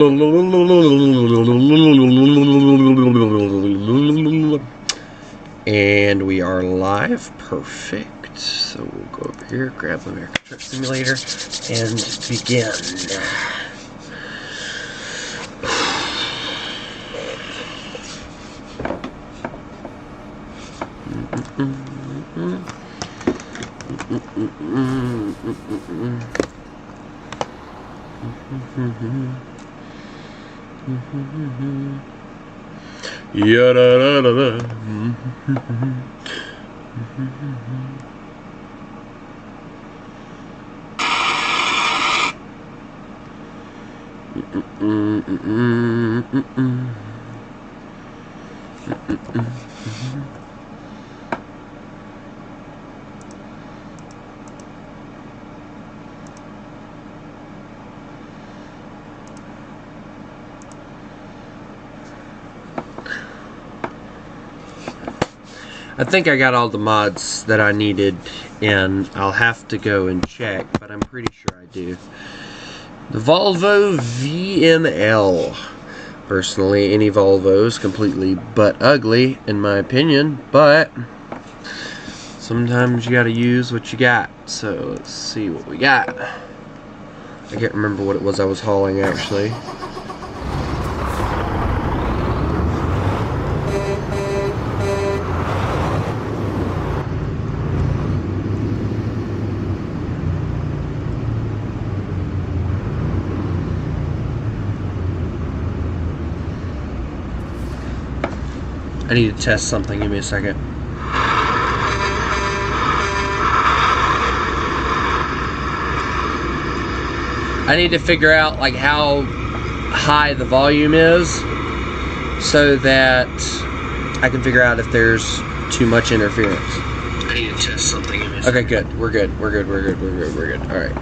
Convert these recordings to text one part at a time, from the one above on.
And we are live. Perfect. So we'll go over here, grab the American Truck Simulator, and begin. I think I got all the mods that I needed, and I'll have to go and check, but I'm pretty sure I do. The Volvo VNL. Personally, any Volvo is completely butt ugly, in my opinion, but sometimes you gotta use what you got. So let's see what we got. I can't remember what it was I was hauling, actually. I need to test something. Give me a second. I need to figure out like how high the volume is so that I can figure out if there's too much interference. I need to test something. Give me a second. Okay, good. We're good. We're good. We're good. We're good. We're good. All right.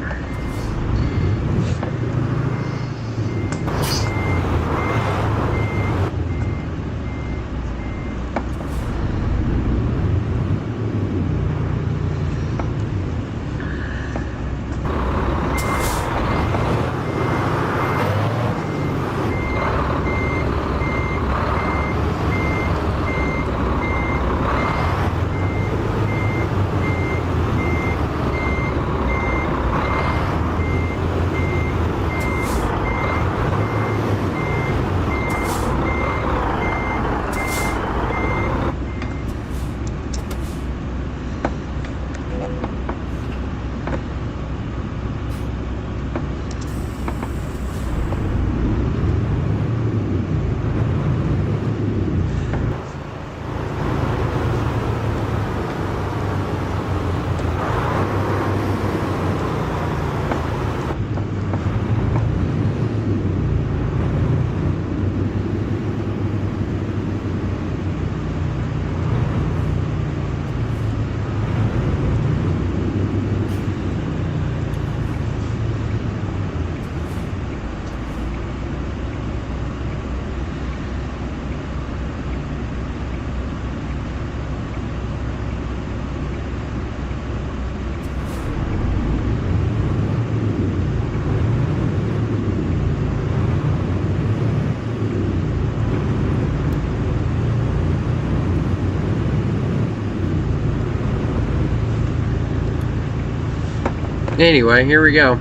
Anyway, here we go.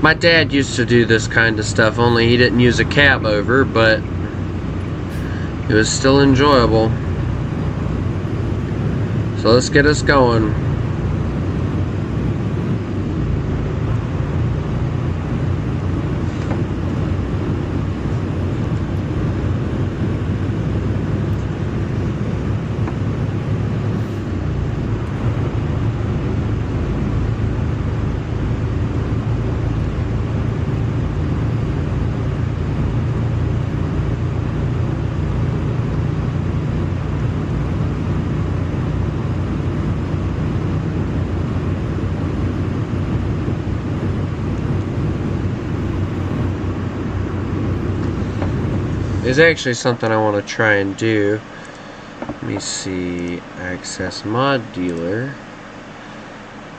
My dad used to do this kind of stuff, only he didn't use a cab over, but it was still enjoyable. So let's get us going. There's actually something I want to try and do. Let me see. Access mod dealer.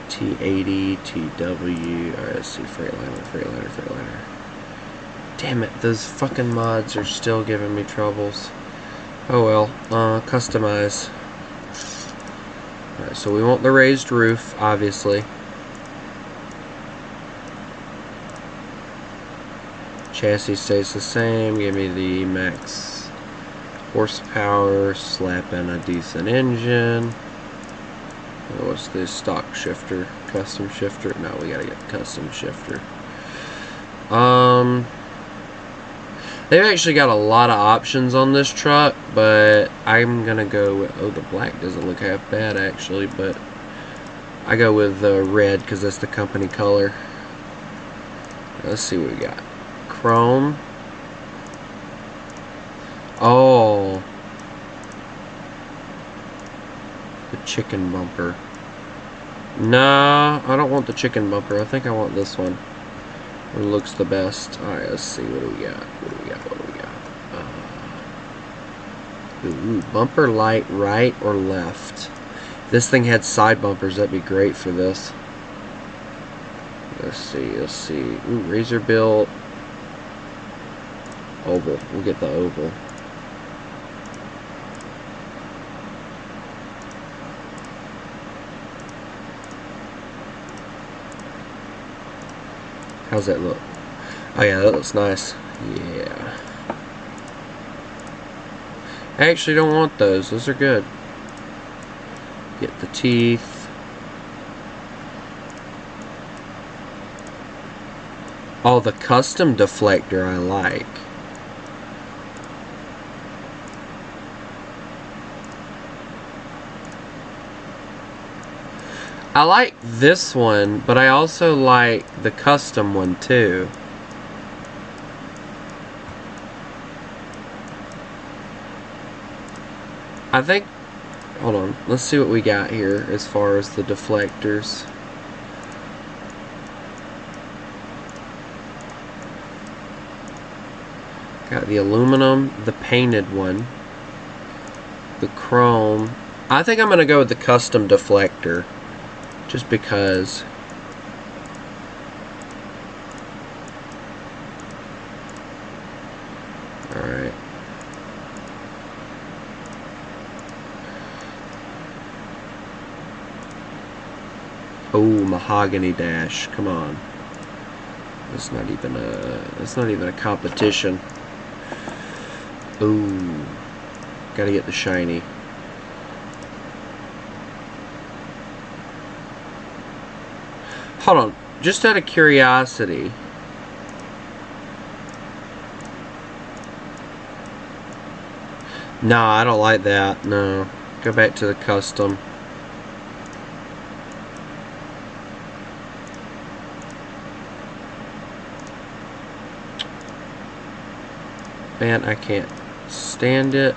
T80, TW. Alright, let's see. Freightliner. Damn it, those fucking mods are still giving me troubles. Oh well, customize. Alright, so we want the raised roof, obviously. Chassis stays the same, give me the max horsepower, slap in a decent engine. What's this stock shifter? Custom shifter? No, we gotta get custom shifter. They've actually got a lot of options on this truck, but I'm gonna go with, oh, the black doesn't look half bad actually, but I go with red because that's the company color. Let's see what we got. Chrome. Oh, the chicken bumper. Nah, I don't want the chicken bumper. I think I want this one. It looks the best. Alright, let's see. What do we got? What do we got? What do we got? Ooh, bumper light right or left? If this thing had side bumpers, that'd be great for this. Let's see. Let's see. Ooh, razor built. Oval. We'll get the oval. How's that look? Oh yeah, that looks nice. Yeah. I actually don't want those. Those are good. Get the teeth. Oh, the custom deflector I like. I like this one, but I also like the custom one too. I think, hold on, let's see what we got here as far as the deflectors. Got the aluminum, the painted one, the chrome. I think I'm going to go with the custom deflector. Just because. Alright. Oh, mahogany dash. Come on. That's not even a competition. Ooh. Gotta get the shiny. Hold on, just out of curiosity. No, I don't like that. No. Go back to the custom. Man, I can't stand it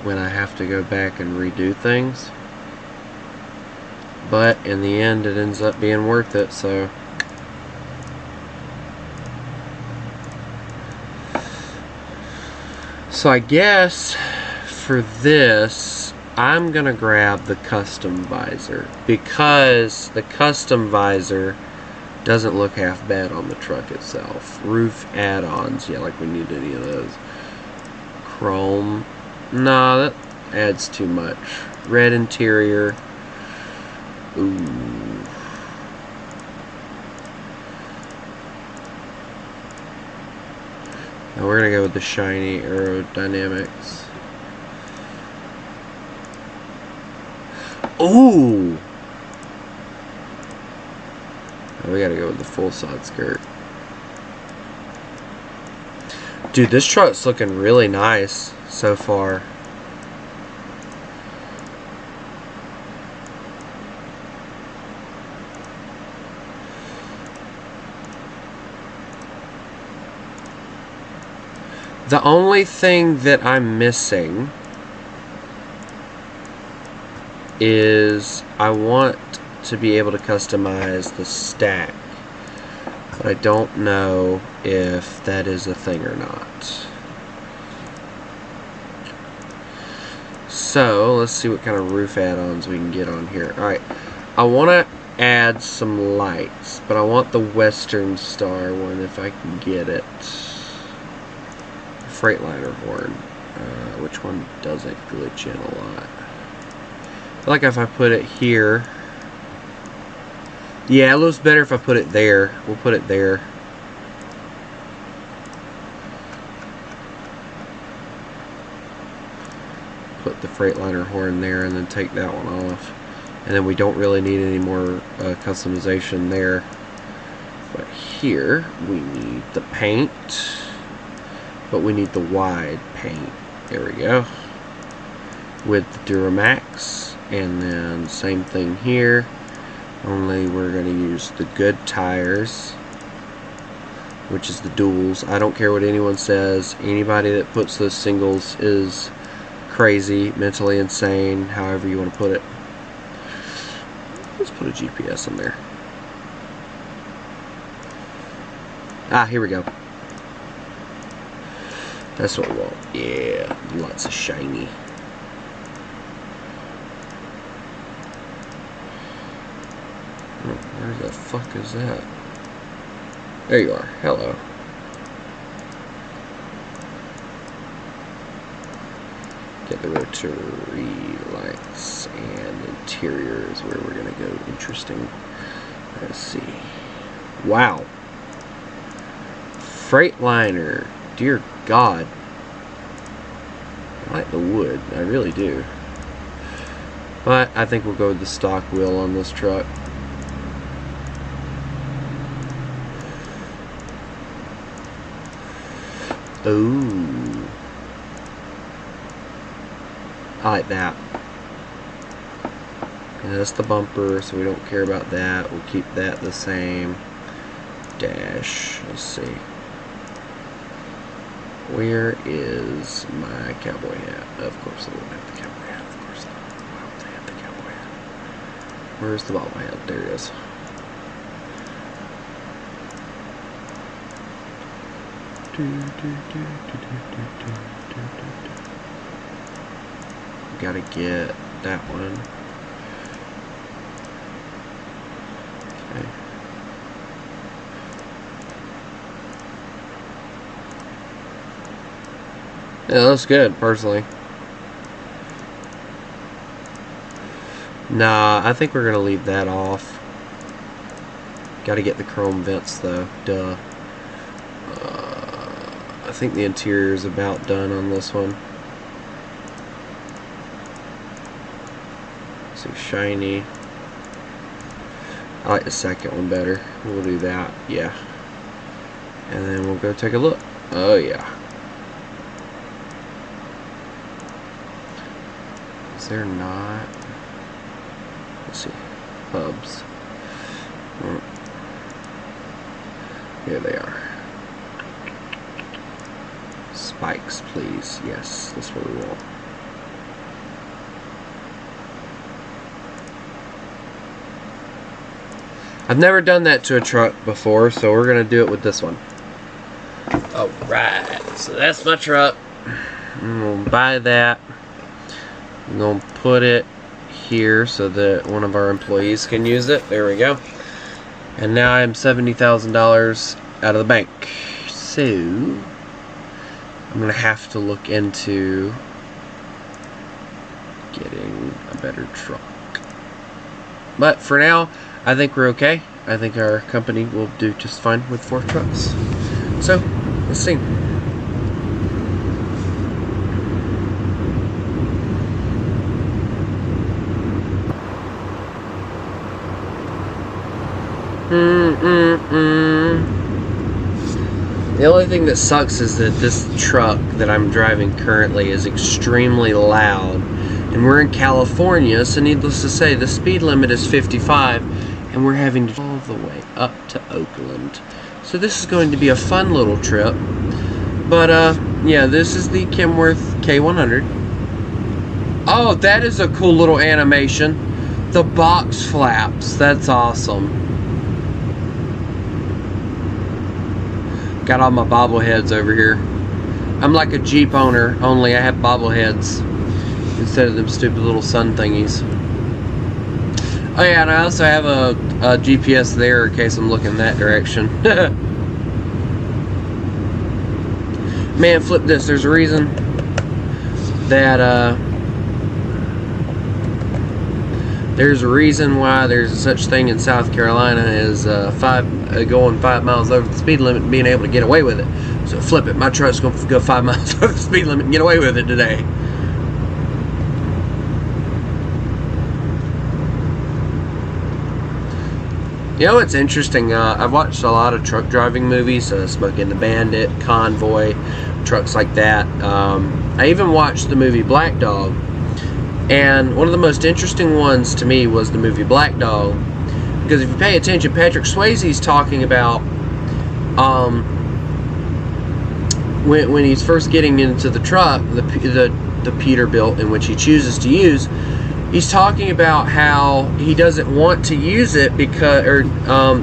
when I have to go back and redo things. But in the end, it ends up being worth it, so. So I guess for this, I'm gonna grab the custom visor because the custom visor doesn't look half bad on the truck itself. Roof add-ons, yeah, like we need any of those. Chrome, nah, that adds too much. Red interior. Ooh. Now we're gonna go with the shiny aerodynamics. Ooh! Now we gotta go with the full side skirt. Dude, this truck's looking really nice so far. The only thing that I'm missing is I want to be able to customize the stack, but I don't know if that is a thing or not. So let's see what kind of roof add-ons we can get on here. Alright, I want to add some lights, but I want the Western Star one if I can get it. Freightliner horn. Which one doesn't glitch in a lot? I feel like if I put it here. Yeah, it looks better if I put it there. We'll put it there. Put the Freightliner horn there and then take that one off. And then we don't really need any more customization there. But here we need the paint. But we need the wide paint. There we go. With the Duramax. And then same thing here. Only we're going to use the good tires. Which is the duals. I don't care what anyone says. Anybody that puts those singles is crazy, mentally insane, however you want to put it. Let's put a GPS in there. Ah, here we go. That's what we want. Yeah, lots of shiny. Oh, where the fuck is that? There you are. Hello. Get the rotary lights and interior is where we're going to go. Interesting. Let's see. Wow. Freightliner. Dear God. I like the wood. I really do. But I think we'll go with the stock wheel on this truck. Ooh. I like that. And that's the bumper, so we don't care about that. We'll keep that the same. Dash. Let's see. Where is my cowboy hat? Of course I won't have the cowboy hat. Of course not. Why would I have the cowboy hat? Where's the bobble hat? There it is. Gotta get that one. Okay. Yeah, that's good, personally. Nah, I think we're gonna leave that off. Gotta get the chrome vents though, duh. I think the interior is about done on this one. So shiny. I like the second one better. We'll do that, yeah. And then we'll go take a look. Oh yeah. Is there not? Let's see. Hubs. Here they are. Spikes, please. Yes, that's what we want. I've never done that to a truck before, so we're going to do it with this one. Alright, so that's my truck. I'm going to buy that. I'm going to put it here so that one of our employees can use it. There we go. And now I'm $70,000 out of the bank. So I'm going to have to look into getting a better truck. But for now, I think we're okay. I think our company will do just fine with 4 trucks. So, let's see. The only thing that sucks is that this truck that I'm driving currently is extremely loud. And we're in California, so needless to say, the speed limit is 55, and we're having to all the way up to Oakland. So this is going to be a fun little trip. But, yeah, this is the Kenworth K100. Oh, that is a cool little animation. The box flaps, that's awesome. Got all my bobbleheads over here. I'm like a Jeep owner, only I have bobbleheads instead of them stupid little sun thingies. Oh yeah, and I also have a GPS there in case I'm looking that direction. Man, flip this. There's a reason that there's a reason why there's such thing in South Carolina as going 5 miles over the speed limit and being able to get away with it. So flip it. My truck's going to go 5 miles over the speed limit and get away with it today. You know what's interesting? I've watched a lot of truck driving movies, Smokey and the Bandit, Convoy, trucks like that. I even watched the movie Black Dog, and one of the most interesting ones to me was the movie Black Dog, because if you pay attention, Patrick Swayze's talking about when he's first getting into the truck, the Peterbilt, in which he chooses to use. He's talking about how he doesn't want to use it because,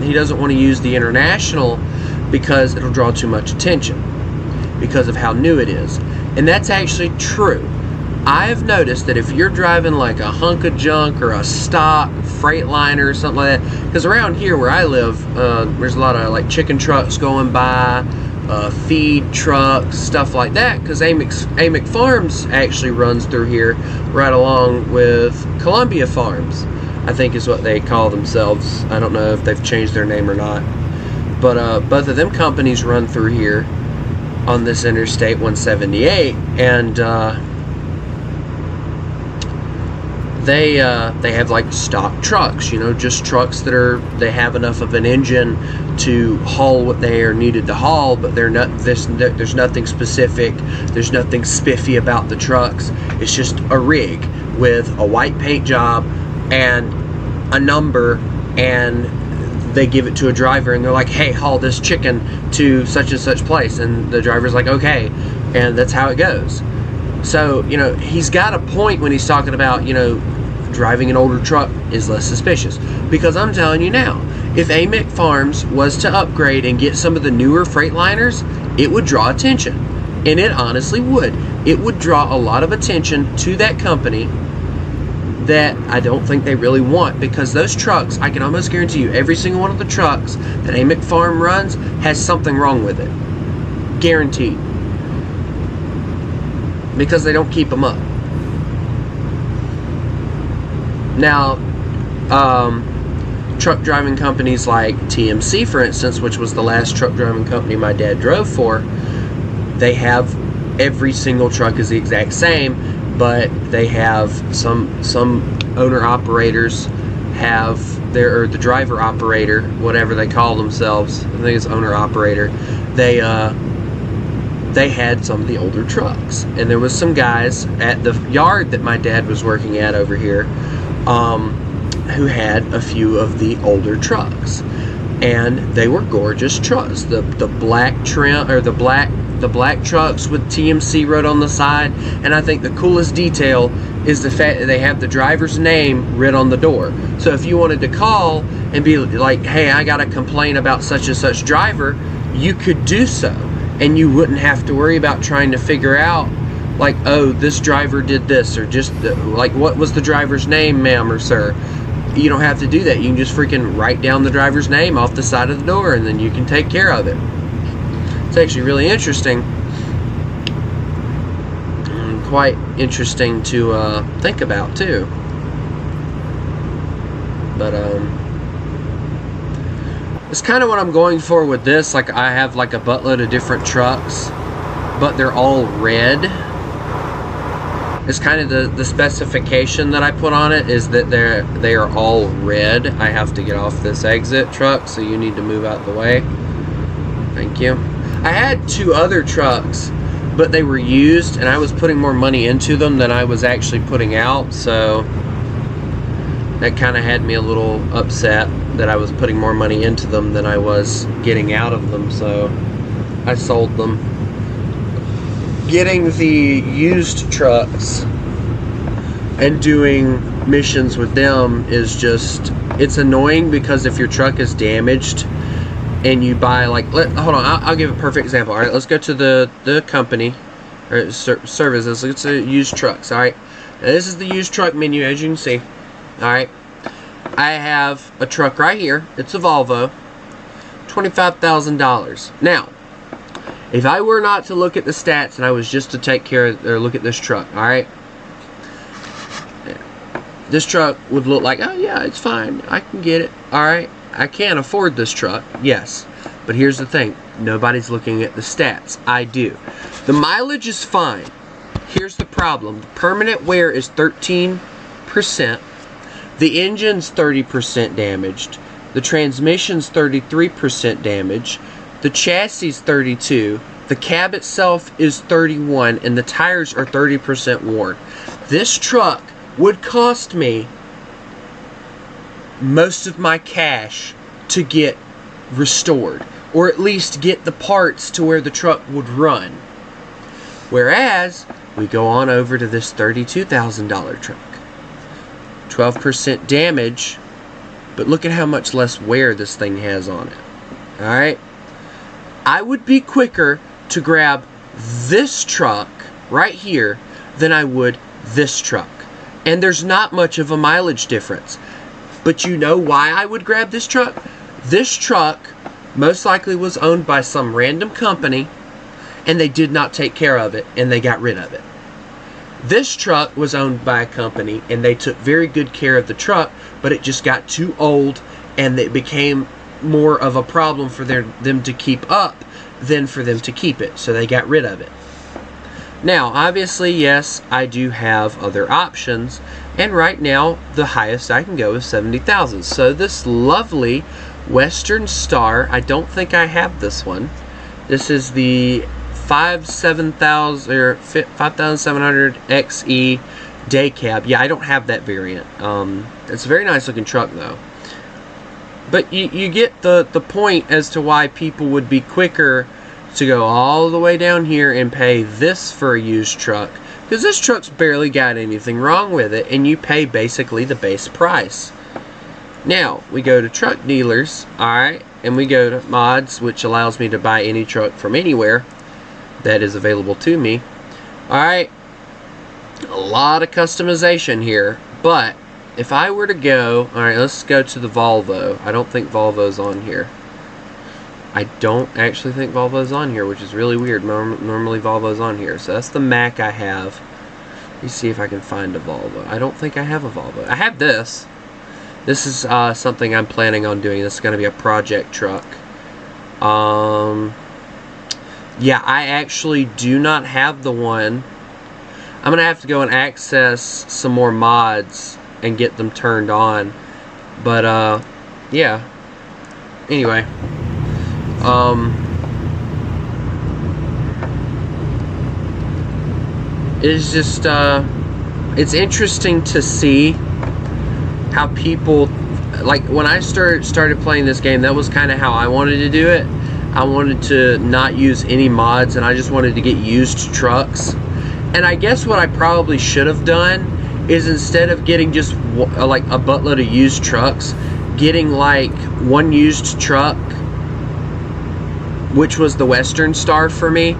he doesn't want to use the International because it'll draw too much attention because of how new it is. And that's actually true. I have noticed that if you're driving like a hunk of junk or a stock Freightliner or something like that, because around here where I live, there's a lot of like chicken trucks going by, feed trucks, stuff like that, because Amick Farms actually runs through here right along with Columbia Farms, I think is what they call themselves. I don't know if they've changed their name or not, but both of them companies run through here on this Interstate 178, and they have like stock trucks, you know, just trucks that they have enough of an engine to haul what they are needed to haul, but there's nothing specific, there's nothing spiffy about the trucks. It's just a rig with a white paint job and a number, and they give it to a driver and they're like, hey, haul this chicken to such and such place, and the driver's like, okay, and that's how it goes. So, you know, he's got a point when he's talking about, you know, driving an older truck is less suspicious. Because I'm telling you now, if Amick Farms was to upgrade and get some of the newer Freightliners, it would draw attention. And it honestly would. It would draw a lot of attention to that company that I don't think they really want, because those trucks, I can almost guarantee you, every single one of the trucks that Amick Farm runs has something wrong with it. Guaranteed. Because they don't keep them up. Now, truck driving companies like TMC, for instance, which was the last truck driving company my dad drove for, they have every single truck is the exact same, but they have some owner operators have their, or the driver operator, whatever they call themselves, I think it's owner operator, they had some of the older trucks, and there was some guys at the yard that my dad was working at over here who had a few of the older trucks, and they were gorgeous trucks. The black trim, or the black trucks with TMC wrote on the side, and I think the coolest detail is the fact that they have the driver's name writ on the door. So if you wanted to call and be like, hey, I got a complaint about such and such driver, you could do so, and you wouldn't have to worry about trying to figure out, like, oh, this driver did this, or just, like, what was the driver's name, ma'am or sir? You don't have to do that. You can just freaking write down the driver's name off the side of the door, and then you can take care of it. It's actually really interesting. Quite interesting to think about, too. But, it's kind of what I'm going for with this. Like, I have like a buttload of different trucks, but they're all red. It's kind of the specification that I put on it is that they are all red. I have to get off this exit, truck, so you need to move out the way. Thank you. I had two other trucks, but they were used, and I was putting more money into them than I was actually putting out, so that kind of had me a little upset that I was putting more money into them than I was getting out of them, so I sold them. Getting the used trucks and doing missions with them is just, it's annoying, because if your truck is damaged and you buy, like, hold on, I'll give a perfect example. Alright, let's go to the company, or services. Let's say used trucks. Alright, this is the used truck menu, as you can see. Alright, I have a truck right here. It's a Volvo. $25,000. Now, if I were not to look at the stats and I was just to take care of, or look at this truck, alright? This truck would look like, oh yeah, it's fine. I can get it. Alright? I can't afford this truck. Yes. But here's the thing. Nobody's looking at the stats. I do. The mileage is fine. Here's the problem. The permanent wear is 13%. The engine's 30% damaged. The transmission's 33% damaged. The chassis is 32%. The cab itself is 31%. And the tires are 30% worn. This truck would cost me most of my cash to get restored. Or at least get the parts to where the truck would run. Whereas, we go on over to this $32,000 truck. 12% damage, but look at how much less wear this thing has on it. Alright? I would be quicker to grab this truck right here than I would this truck. And there's not much of a mileage difference. But you know why I would grab this truck? This truck most likely was owned by some random company and they did not take care of it and they got rid of it. This truck was owned by a company and they took very good care of the truck, but it just got too old and it became more of a problem for them to keep up than for them to keep it, so they got rid of it. Now, obviously, yes, I do have other options, and right now, the highest I can go is $70,000. So this lovely Western Star, I don't think I have this one. This is the 5700 XE day cab. Yeah, I don't have that variant. It's a very nice looking truck though. But you get the point as to why people would be quicker to go all the way down here and pay this for a used truck, because this truck's barely got anything wrong with it and you pay basically the base price. Now we go to truck dealers, alright, and we go to mods, which allows me to buy any truck from anywhere that is available to me. Alright, a lot of customization here, but if I were to go, alright, let's go to the Volvo. I don't think Volvo's on here. I don't actually think Volvo's on here, which is really weird. Normally Volvo's on here. So that's the Mac I have. Let me see if I can find a Volvo. I don't think I have a Volvo. I have this. This is something I'm planning on doing. This is going to be a project truck. Yeah, I actually do not have the one. I'm going to have to go and access some more mods and get them turned on. But, yeah. Anyway. It's just, it's interesting to see how people, like, when I started playing this game, that was kind of how I wanted to do it. I wanted to not use any mods, and I just wanted to get used trucks. And I guess what I probably should have done is, instead of getting just like a buttload of used trucks, getting like one used truck, which was the Western Star for me,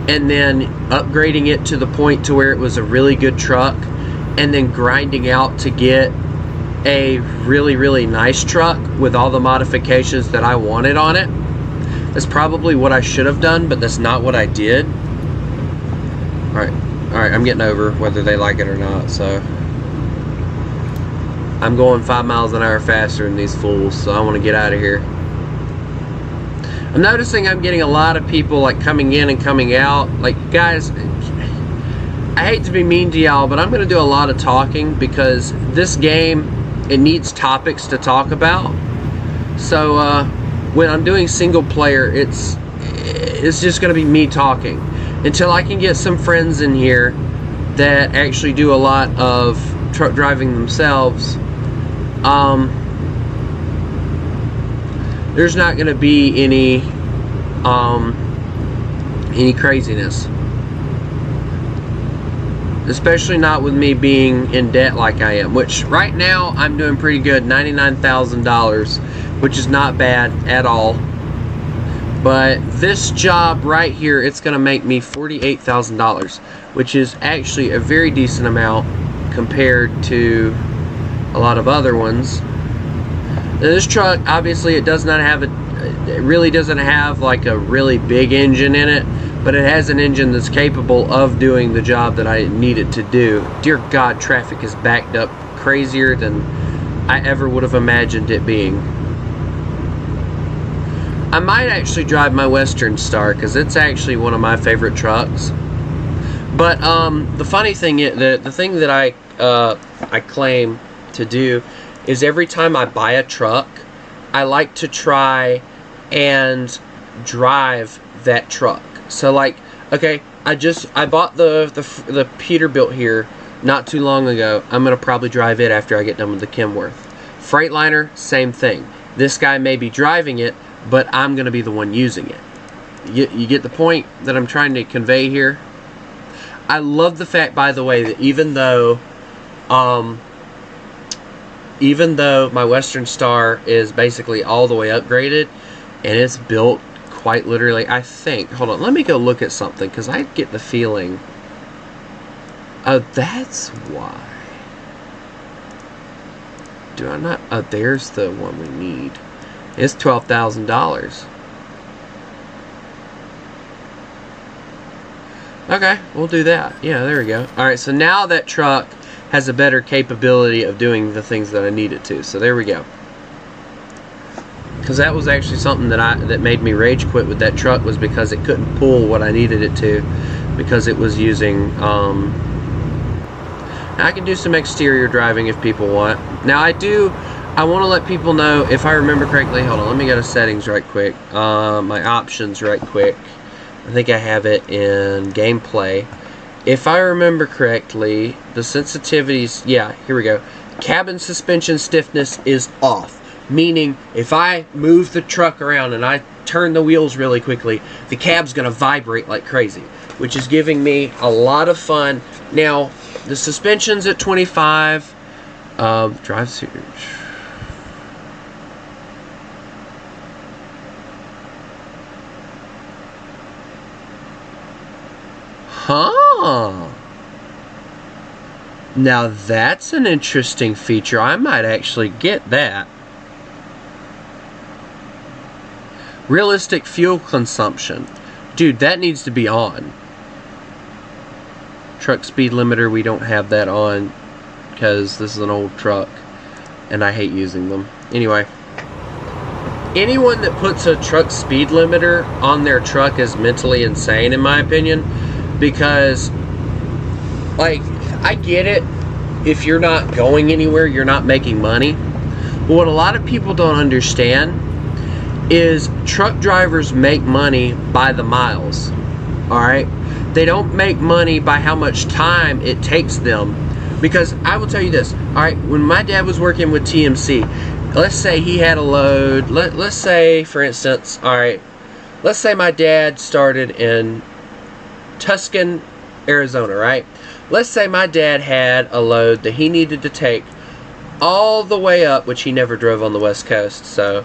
and then upgrading it to the point to where it was a really good truck, and then grinding out to get a really, really nice truck with all the modifications that I wanted on it. That's probably what I should have done, but that's not what I did. Alright, I'm getting over whether they like it or not, so I'm going 5 miles an hour faster than these fools, so I want to get out of here. I'm noticing I'm getting a lot of people like coming in and coming out. Like, guys, I hate to be mean to y'all, but I'm going to do a lot of talking because this game, it needs topics to talk about. So when I'm doing single player, it's just going to be me talking until I can get some friends in here that actually do a lot of truck driving themselves. There's not going to be any craziness, especially not with me being in debt like I am, which right now I'm doing pretty good, $99,000, which is not bad at all. But this job right here, it's going to make me $48,000, which is actually a very decent amount compared to a lot of other ones. Now, this truck, obviously, it does not have it really doesn't have like a really big engine in it, but it has an engine that's capable of doing the job that I need it to do. Dear God, traffic is backed up crazier than I ever would have imagined it being. I might actually drive my Western Star because it's actually one of my favorite trucks. But the funny thing is, the thing that I claim to do is every time I buy a truck, I like to try and drive that truck. So like, okay, I bought the Peterbilt here not too long ago. I'm gonna probably drive it after I get done with the Kenworth. Freightliner, same thing. This guy may be driving it, but I'm gonna be the one using it. You get the point that I'm trying to convey here? I love the fact, by the way, that even though my Western Star is basically all the way upgraded, and it's built quite literally, I think, hold on, let me go look at something, because I get the feeling, oh, that's why. Do I not, oh, there's the one we need. It's $12,000. Okay, we'll do that. Yeah, there we go. Alright, so now that truck has a better capability of doing the things that I need it to. So there we go. Because that was actually something that made me rage quit with that truck, was because it couldn't pull what I needed it to, because it was using I can do some exterior driving if people want. Now I want to let people know, if I remember correctly, hold on, let me go to settings right quick, my options right quick. I think I have it in gameplay. If I remember correctly, the sensitivities, yeah, here we go. Cabin suspension stiffness is off. Meaning, if I move the truck around and I turn the wheels really quickly, the cab's going to vibrate like crazy, which is giving me a lot of fun. Now, the suspension's at 25. Drive series. Huh. Now that's an interesting feature. I might actually get that. Realistic fuel consumption. Dude, that needs to be on. Truck speed limiter, we don't have that on because this is an old truck and I hate using them. Anyway, anyone that puts a truck speed limiter on their truck is mentally insane, in my opinion, because, like, I get it, if you're not going anywhere, you're not making money. But what a lot of people don't understand is truck drivers make money by the miles. Alright? They don't make money by how much time it takes them. Because I will tell you this, alright, when my dad was working with TMC, let's say he had a load, let's say, for instance, alright, let's say my dad started in Tucson, Arizona, right? Let's say my dad had a load that he needed to take all the way up, which he never drove on the West Coast, so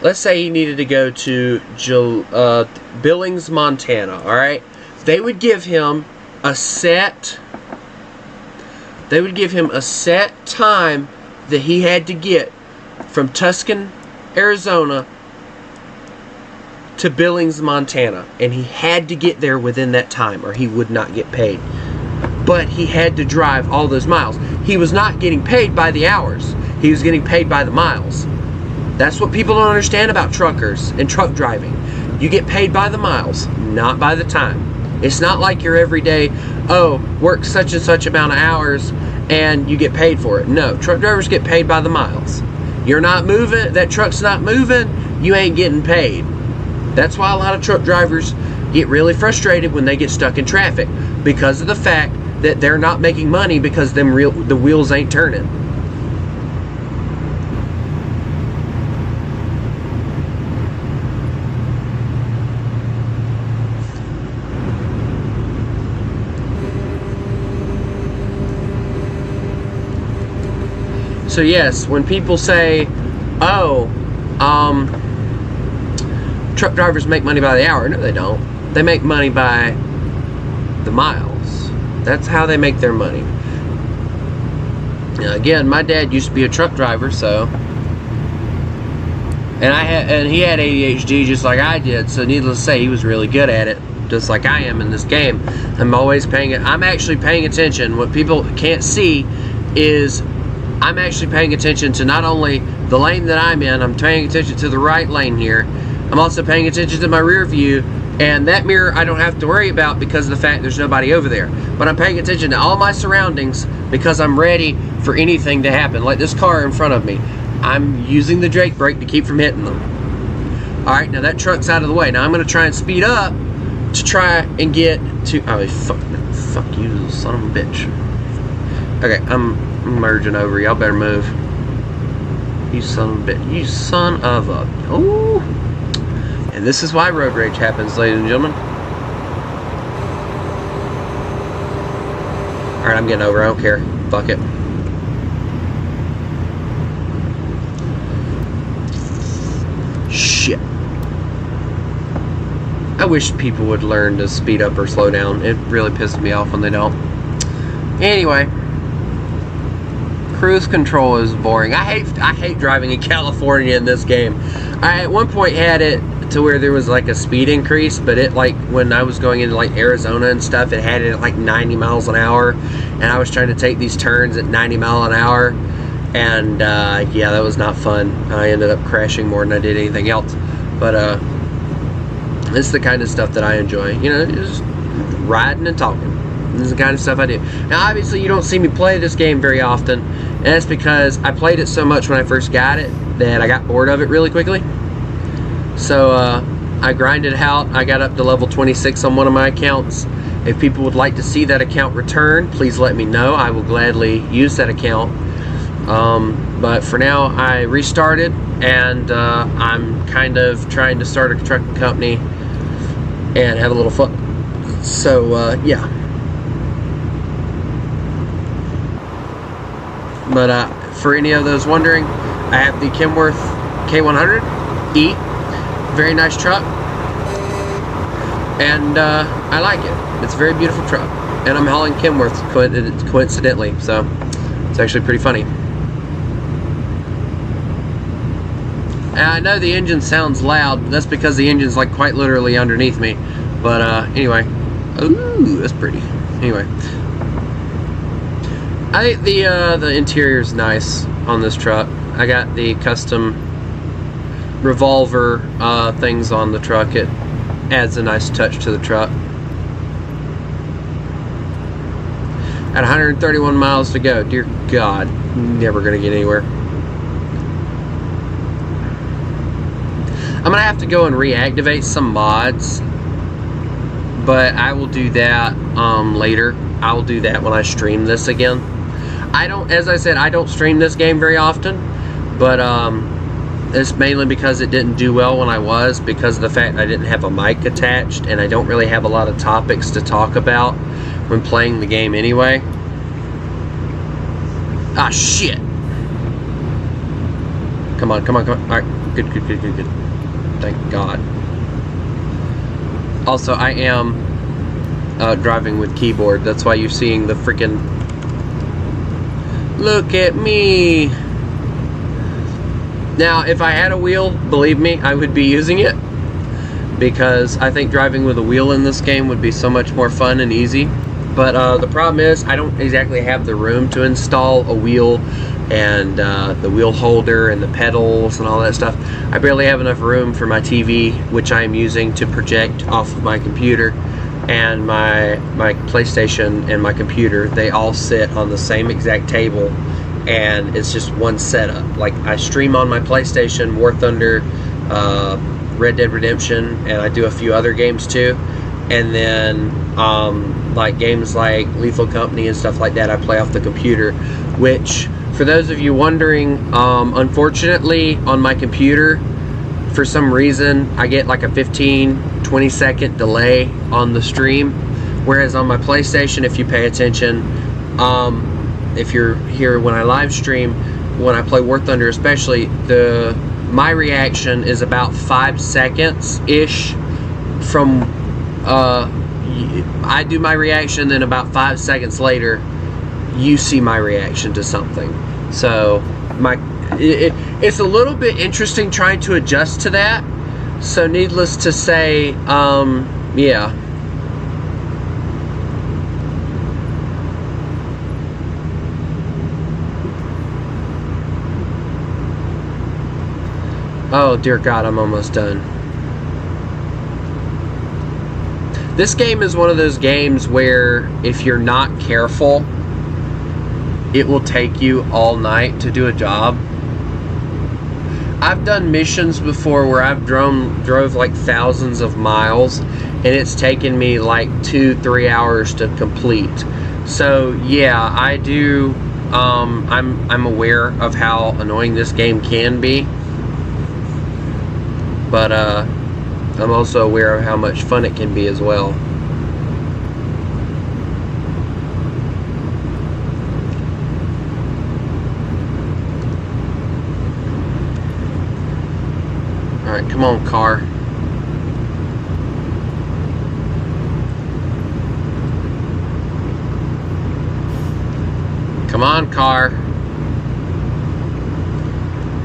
let's say he needed to go to Billings, Montana, alright? They would give him a set time that he had to get from Tucson, Arizona to Billings, Montana, and he had to get there within that time or he would not get paid. But he had to drive all those miles. He was not getting paid by the hours. He was getting paid by the miles. That's what people don't understand about truckers and truck driving. You get paid by the miles, not by the time. It's not like your everyday, oh, work such and such amount of hours and you get paid for it. No, truck drivers get paid by the miles. You're not moving, that truck's not moving, you ain't getting paid. That's why a lot of truck drivers get really frustrated when they get stuck in traffic, because of the fact that they're not making money because the wheels ain't turning. So yes, when people say, oh, truck drivers make money by the hour. No, they don't. They make money by the miles. That's how they make their money. Now, again, my dad used to be a truck driver, so, and he had ADHD just like I did. So needless to say, he was really good at it, just like I am in this game. I'm always paying it. I'm actually paying attention. What people can't see is I'm actually paying attention to not only the lane that I'm in. I'm paying attention to the right lane here. I'm also paying attention to my rear view. And that mirror I don't have to worry about because of the fact there's nobody over there. But I'm paying attention to all my surroundings because I'm ready for anything to happen. Like this car in front of me. I'm using the Drake brake to keep from hitting them. Alright, now that truck's out of the way. Now I'm going to try and speed up to try and get to... Oh, fuck you, little son of a bitch. Okay, I'm merging over. Y'all better move. You son of a bitch. You son of a... Ooh. And this is why road rage happens, ladies and gentlemen. Alright, I'm getting over. I don't care. Fuck it. Shit. I wish people would learn to speed up or slow down. It really pisses me off when they don't. Anyway. Cruise control is boring. I hate driving in California in this game. I at one point had it to where there was like a speed increase, but it, like, when I was going into like Arizona and stuff, it had it at like 90 miles an hour, and I was trying to take these turns at 90 miles an hour, and yeah, that was not fun. I ended up crashing more than I did anything else. But it's the kind of stuff that I enjoy, you know, just riding and talking. This is the kind of stuff I do. Now obviously you don't see me play this game very often, and that's because I played it so much when I first got it that I got bored of it really quickly. So I grinded out. I got up to level 26 on one of my accounts. If people would like to see that account return, please let me know. I will gladly use that account. But for now, I restarted, and I'm kind of trying to start a trucking company and have a little fun. So yeah. But for any of those wondering, I have the Kenworth K100E. Very nice truck, and I like it. It's a very beautiful truck, and I'm hauling Kenworth coincidentally, so it's actually pretty funny. And I know the engine sounds loud, but that's because the engine's like quite literally underneath me. But anyway, ooh, that's pretty. Anyway, I think the interior's nice on this truck. I got the custom revolver things on the truck. It adds a nice touch to the truck. At 131 miles to go. Dear God, never gonna get anywhere. I'm gonna have to go and reactivate some mods, but I will do that later. I will do that when I stream this again. As I said, I don't stream this game very often, but it's mainly because it didn't do well when I was, because of the fact I didn't have a mic attached, and I don't really have a lot of topics to talk about when playing the game anyway. Ah, shit! Come on, come on, come on. Alright, good. Thank God. Also, I am driving with keyboard. That's why you're seeing the freaking... Look at me! Now, if I had a wheel, believe me, I would be using it, because I think driving with a wheel in this game would be so much more fun and easy. But the problem is, I don't exactly have the room to install a wheel and the wheel holder and the pedals and all that stuff. I barely have enough room for my TV, which I am using to project off of my computer, and my PlayStation and my computer. They all sit on the same exact table, and it's just one setup. Like, I stream on my PlayStation War Thunder, Red Dead Redemption, and I do a few other games too. And then like games like Lethal Company and stuff like that, I play off the computer. Which, for those of you wondering, unfortunately on my computer, for some reason I get like a 15-20 second delay on the stream, whereas on my PlayStation, if you pay attention, if you're here when I live stream, when I play War Thunder especially, my reaction is about 5 seconds ish from I do my reaction, then about 5 seconds later you see my reaction to something. So it's a little bit interesting trying to adjust to that. So needless to say, yeah. Oh dear God, I'm almost done. This game is one of those games where if you're not careful, it will take you all night to do a job. I've done missions before where I've drove like thousands of miles, and it's taken me like 2-3 hours to complete. So yeah, I do. I'm aware of how annoying this game can be, but I'm also aware of how much fun it can be as well. Alright, come on, car. Come on, car.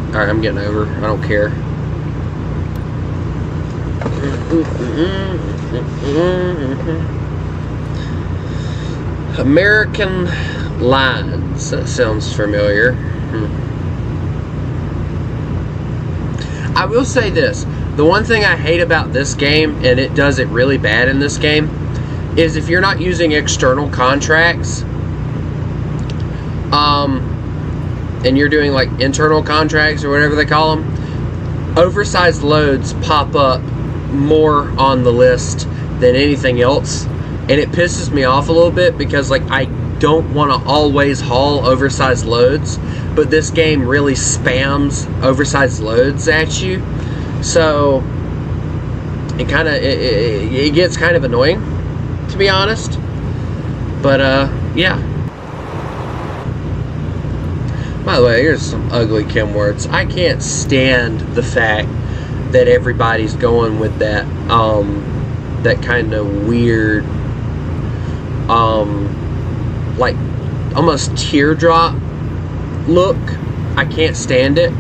Alright, I'm getting over. I don't care. American Lines. That sounds familiar. I will say this. The one thing I hate about this game, and it does it really bad in this game, is if you're not using external contracts, and you're doing like internal contracts or whatever they call them, oversized loads pop up more on the list than anything else, and it pisses me off a little bit because like I don't want to always haul oversized loads, but this game really spams oversized loads at you, so it gets kind of annoying, to be honest. But yeah. By the way, here's some ugly Kenworths. I can't stand the fact that everybody's going with that that kind of weird like almost teardrop look. I can't stand it,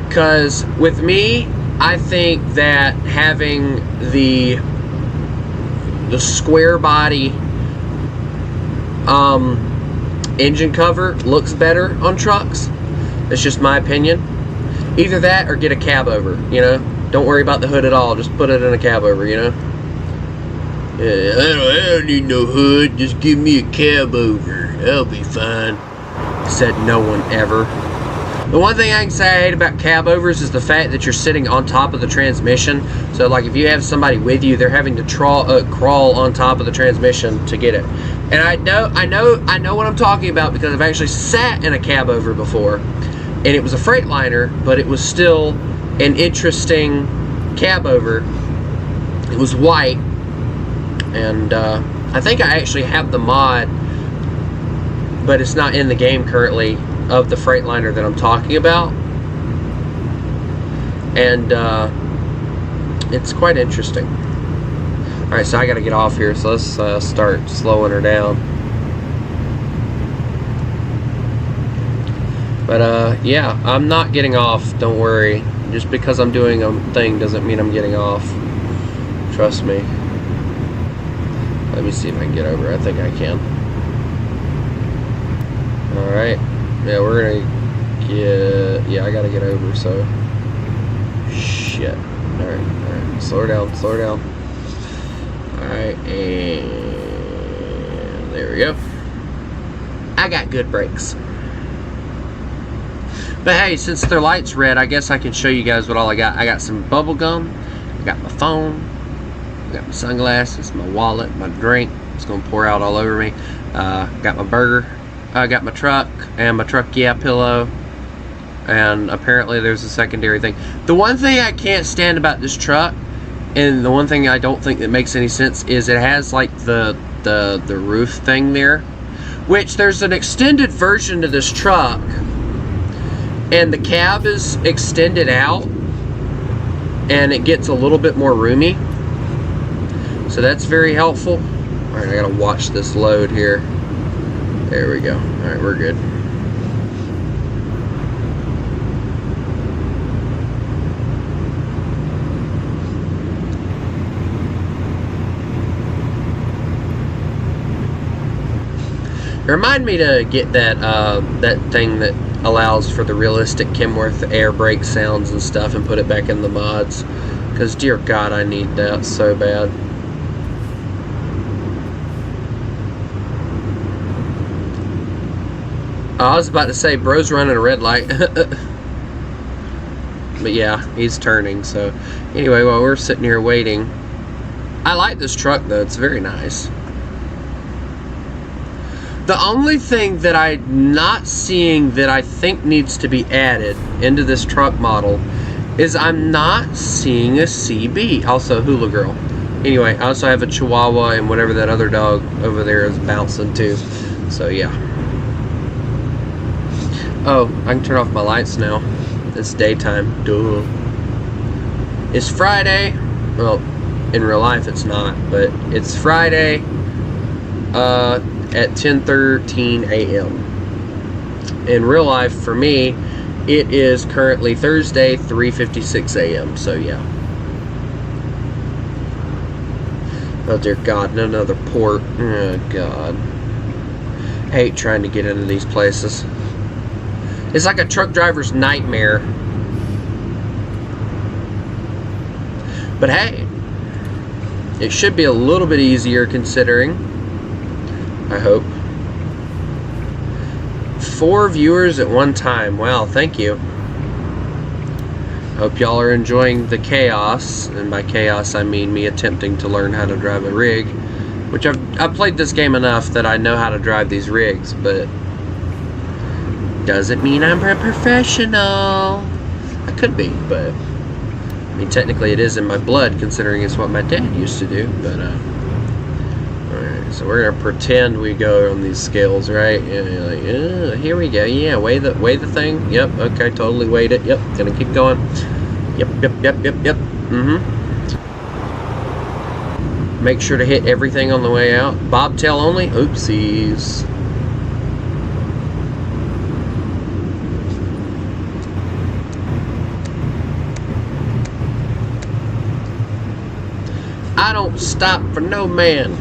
because with me, I think that having the square body engine cover looks better on trucks. That's just my opinion. Either that or get a cab over, you know. Don't worry about the hood at all. Just put it in a cab over, you know. Yeah, I don't need no hood. Just give me a cab over. I'll be fine. Said no one ever. The one thing I can say I hate about cab overs is the fact that you're sitting on top of the transmission. So like if you have somebody with you, they're having to crawl on top of the transmission to get it. And I know what I'm talking about, because I've actually sat in a cab over before, and it was a Freightliner, but it was still an interesting cab over. It was white, and I think I actually have the mod, but it's not in the game currently, of the Freightliner that I'm talking about, and it's quite interesting. Alright, so I gotta get off here, so let's start slowing her down. But yeah, I'm not getting off, don't worry. Just because I'm doing a thing doesn't mean I'm getting off. Trust me. Let me see if I can get over. I think I can. Alright. Yeah, we're gonna get... Yeah, I gotta get over, so... Shit. Alright. Slow her down, slow her down. Alright, and... There we go. I got good brakes. But hey, since their light's red, I guess I can show you guys what all I got. I got some bubble gum, I got my phone, I got my sunglasses, my wallet, my drink. It's gonna pour out all over me. Got my burger. I got my truck, and my truck pillow. And apparently there's a secondary thing. The one thing I can't stand about this truck, and the one thing I don't think that makes any sense, is it has like the roof thing there, which there's an extended version to this truck, and the cab is extended out, and it gets a little bit more roomy, so that's very helpful. Alright, I gotta watch this load here. There we go. Alright, we're good. Remind me to get that that thing that allows for the realistic Kenworth air brake sounds and stuff and put it back in the mods. Because, dear God, I need that so bad. I was about to say, bro's running a red light. But yeah, he's turning, so... Anyway, while we're sitting here waiting... I like this truck, though. It's very nice. The only thing that I'm not seeing that I think needs to be added into this truck model is I'm not seeing a CB. Also, Hula Girl. Anyway, I also have a Chihuahua and whatever that other dog over there is bouncing to. So, yeah. Oh, I can turn off my lights now. It's daytime. Duh. It's Friday. Well, in real life it's not, but it's Friday at 10:13 a.m. In real life, for me, it is currently Thursday, 3:56 a.m. So, yeah. Oh, dear God, another port. Oh, God. I hate trying to get into these places. It's like a truck driver's nightmare. But hey, it should be a little bit easier considering. I hope. 4 viewers at one time. Wow, thank you. Hope y'all are enjoying the chaos. And by chaos, I mean me attempting to learn how to drive a rig. Which I've played this game enough that I know how to drive these rigs, but... doesn't mean I'm a professional. I could be, but I mean, technically it is in my blood, considering it's what my dad used to do. But alright, so we're gonna pretend we go on these scales, right? Yeah, like, here we go. Yeah, weigh the thing. Yep. Okay, totally weighed it. Yep. Gonna keep going. Yep. Make sure to hit everything on the way out. Bobtail only. Oopsies. I don't stop for no man.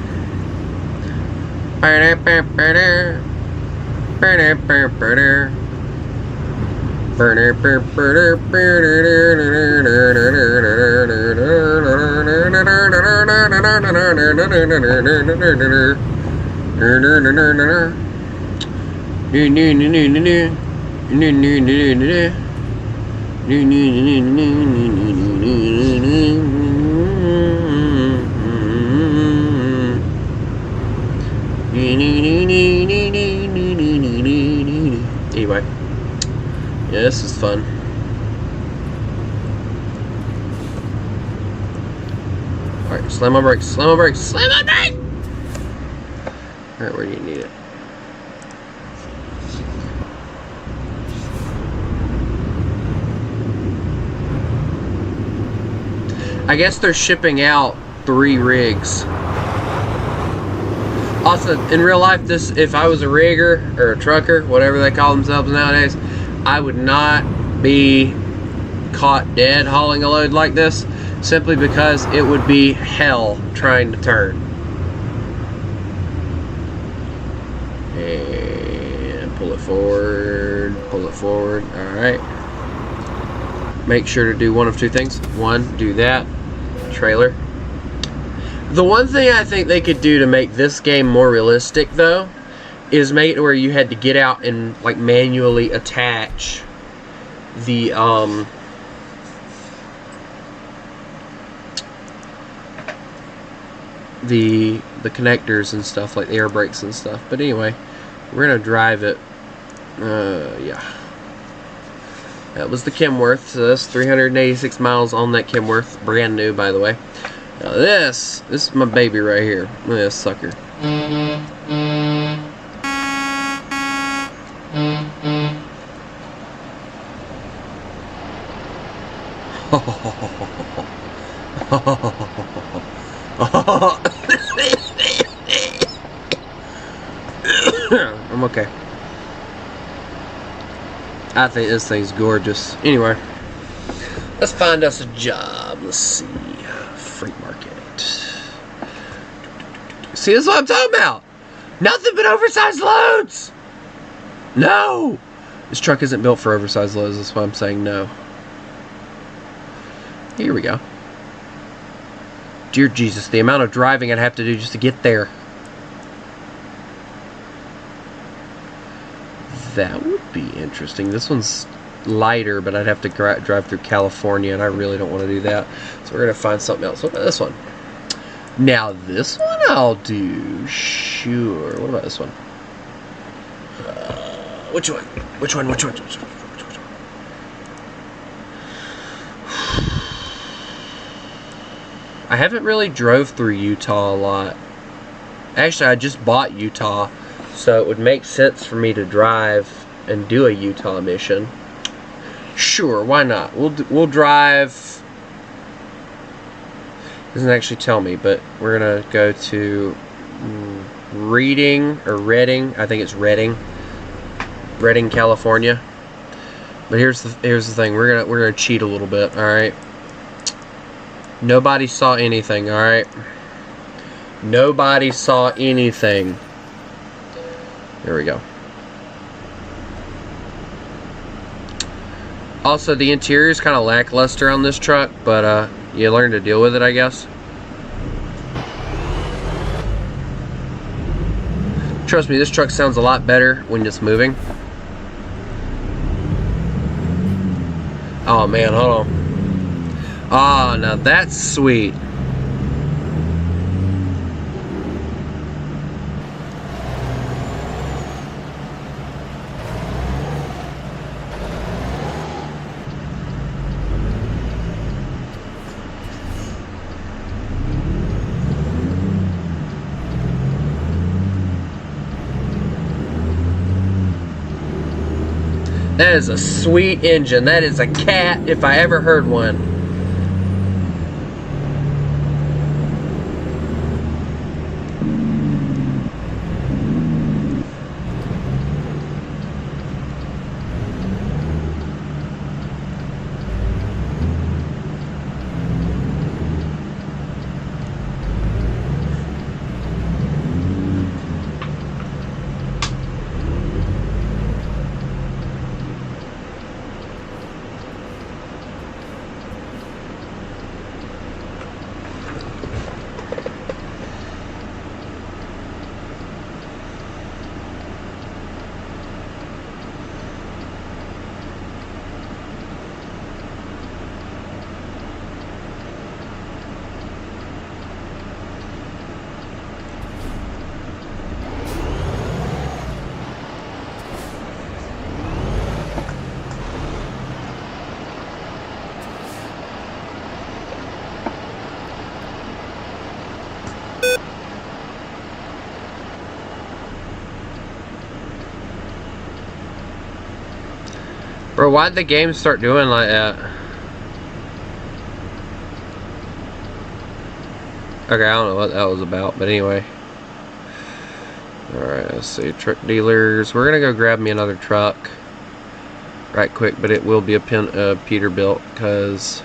Anyway, yeah, this is fun. Alright, slam on brakes, slam on brakes, slam on brakes! Alright, where do you need it? I guess they're shipping out 3 rigs. Also, in real life, if I was a rigger or a trucker, whatever they call themselves nowadays, I would not be caught dead hauling a load like this, simply because it would be hell trying to turn. And pull it forward, alright. Make sure to do one of 2 things. 1, do that, trailer. The one thing I think they could do to make this game more realistic, though, is make it where you had to get out and like manually attach the connectors and stuff, like the air brakes and stuff. But anyway, we're gonna drive it. Yeah. That was the Kenworth. So that's 386 miles on that Kenworth, brand new, by the way. Now this is my baby right here. Look at this sucker. I'm I'm okay. I think this thing's gorgeous. Anyway, let's find us a job. Let's see. Freight market. See, this is what I'm talking about. Nothing but oversized loads. No. This truck isn't built for oversized loads. That's why I'm saying no. Here we go. Dear Jesus, the amount of driving I'd have to do just to get there. That would be interesting. This one's lighter, but I'd have to drive through California, and I really don't want to do that. So we're going to find something else. What about this one? Now, this one I'll do. Sure. What about this one? Which one? Which one? Which one? Which one? I haven't really drove through Utah a lot. Actually, I just bought Utah, so it would make sense for me to drive and do a Utah mission. Sure, why not? We'll drive. Doesn't actually tell me, but we're gonna go to Reading or Redding. I think it's Redding, California. But here's the thing. We're gonna cheat a little bit. All right. Nobody saw anything. All right. Nobody saw anything. There we go. Also, the interior is kind of lackluster on this truck, but you learn to deal with it, I guess. Trust me, this truck sounds a lot better when it's moving. Oh man, hold on. Oh, now that's sweet. That is a sweet engine. That is a cat if I ever heard one. Bro, why'd the game start doing like that? Okay, I don't know what that was about, but anyway. Alright, let's see. Truck dealers. We're gonna go grab me another truck right quick, but it will be a Peterbilt because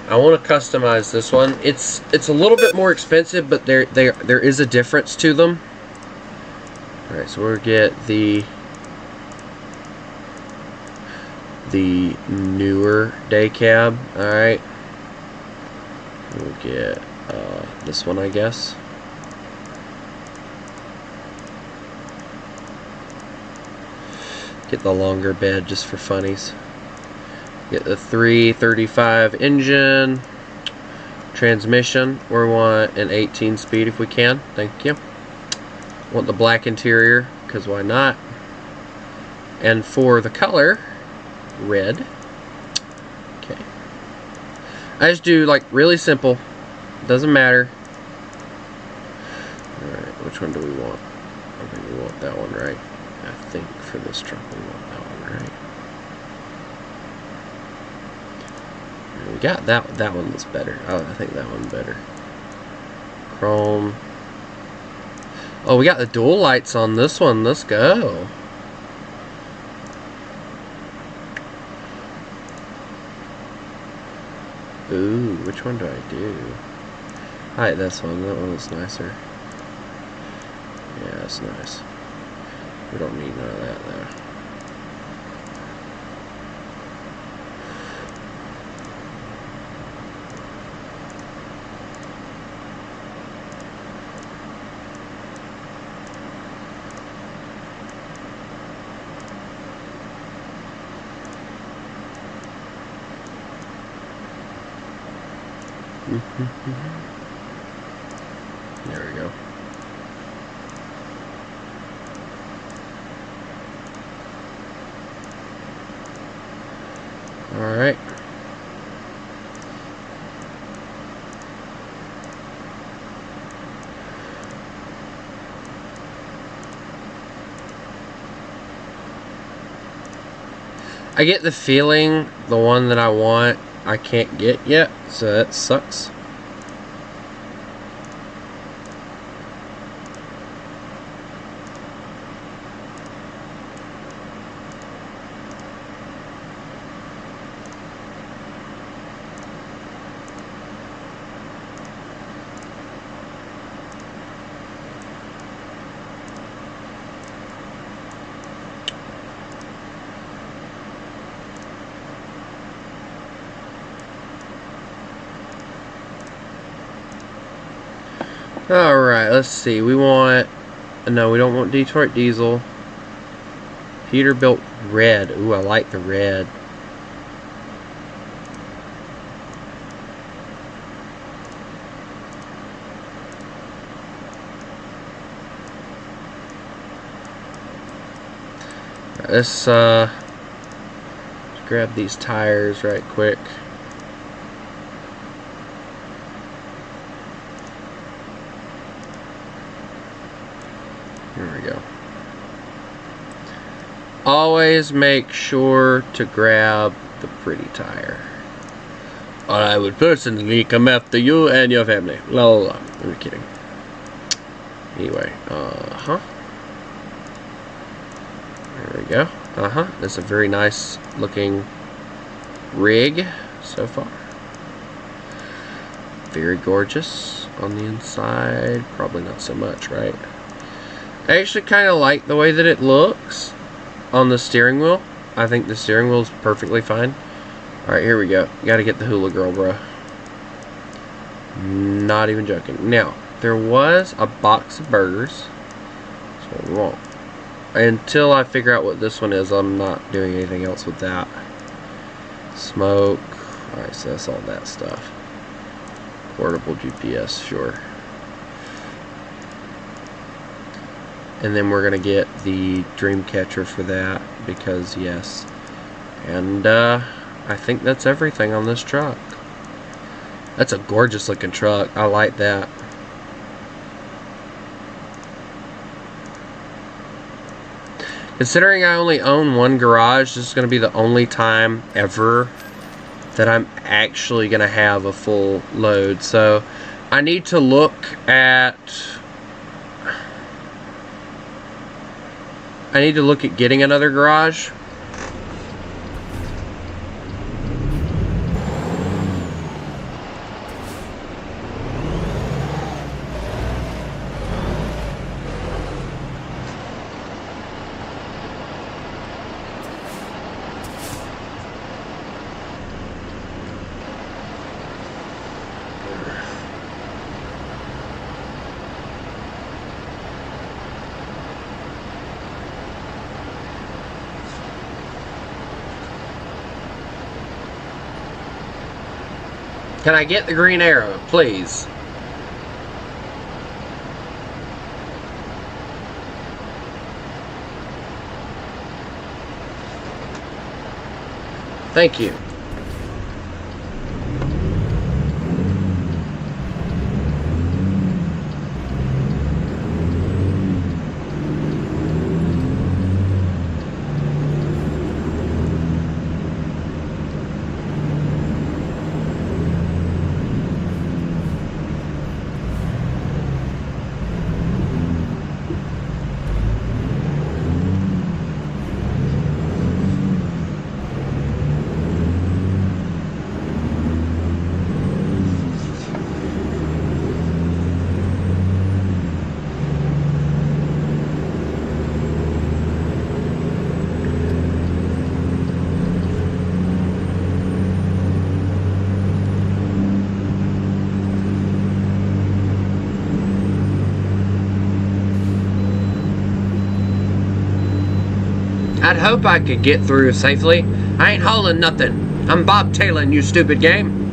I want to customize this one. It's a little bit more expensive, but there is a difference to them. Alright, so we'll get the newer day cab. Alright, we'll get this one, I guess. Get the longer bed just for funnies. Get the 335 engine, transmission. We want an 18 speed if we can. Thank you. Want the black interior because why not? And for the color, red. Okay. I just do like really simple. Doesn't matter. Alright, which one do we want? I think we want that one, right? I think for this truck we want that one, right? We got that one was better. Oh, I think that one better. Chrome. Oh, we got the dual lights on this one. Let's go. Ooh, which one do I do? I like this one. That one looks nicer. Yeah, that's nice. We don't need none of that though. There we go. All right. I get the feeling the one that I want I can't get yet, so that sucks. Alright, let's see. We want... No, we don't want Detroit Diesel. Peterbilt Red. Ooh, I like the red. Let's grab these tires right quick. Here we go. Always make sure to grab the pretty tire. Or I would personally come after you and your family. La la la. I'm kidding. Anyway, There we go. That's a very nice looking rig so far. Very gorgeous on the inside. Probably not so much, right? I actually kind of like the way that it looks on the steering wheel. I think the steering wheel is perfectly fine. Alright, here we go. Gotta get the Hula Girl, bro. Not even joking. Now, there was a box of burgers. So we won't. Until I figure out what this one is, I'm not doing anything else with that. Smoke. Alright, so that's all that stuff. Portable GPS, sure. And then we're going to get the Dreamcatcher for that, because yes. And I think that's everything on this truck. That's a gorgeous looking truck. I like that. Considering I only own one garage, this is going to be the only time ever that I'm actually going to have a full load. So I need to look at getting another garage. Can I get the green arrow, please? Thank you. I'd hope I could get through safely. I ain't hauling nothing. I'm bobtailing, you stupid game.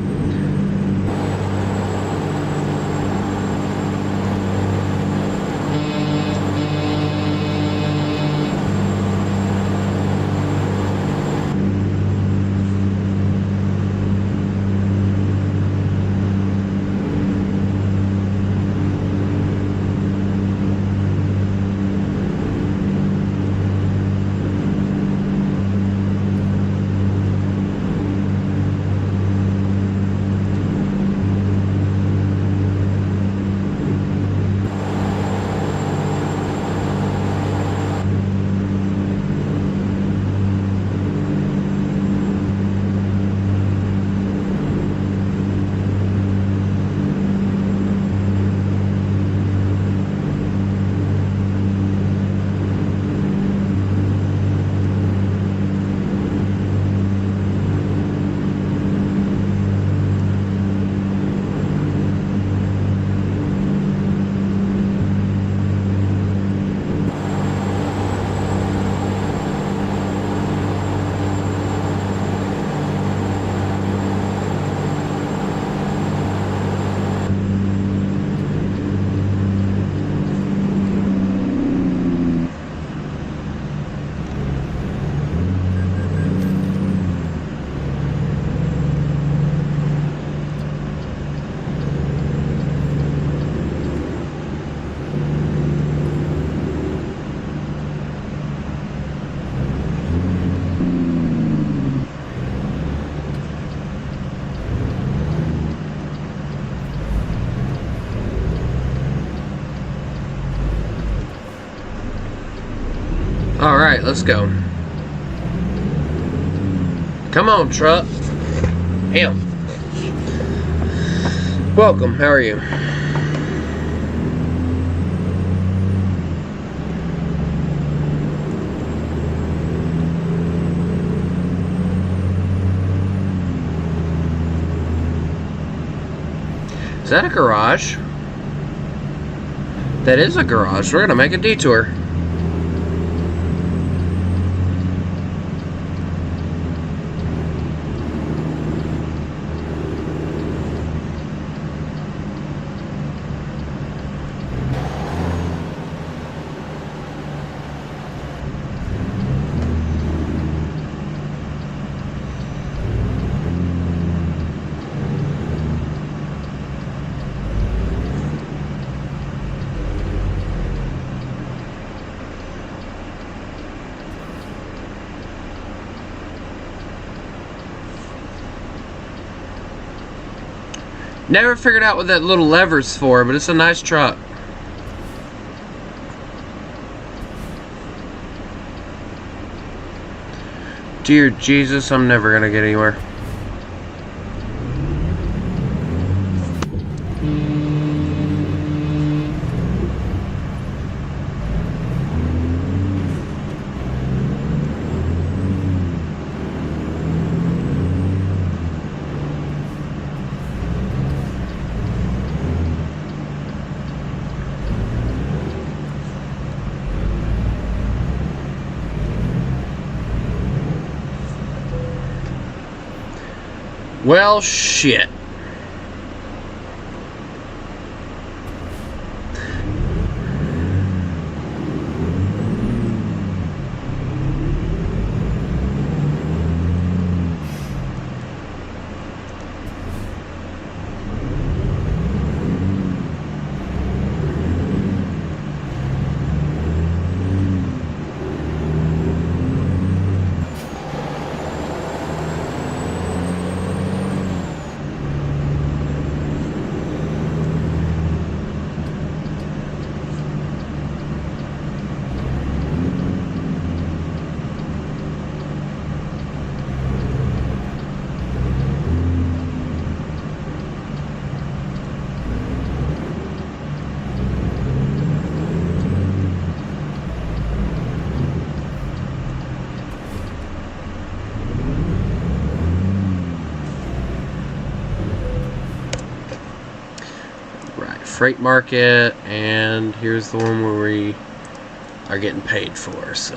Alright, let's go. Come on, truck. Damn. Welcome, how are you? Is that a garage? That is a garage. We're gonna make a detour. Never figured out what that little lever's for, but it's a nice truck. Dear Jesus, I'm never gonna get anywhere. Well, shit. Freight market, and here's the one where we are getting paid for, so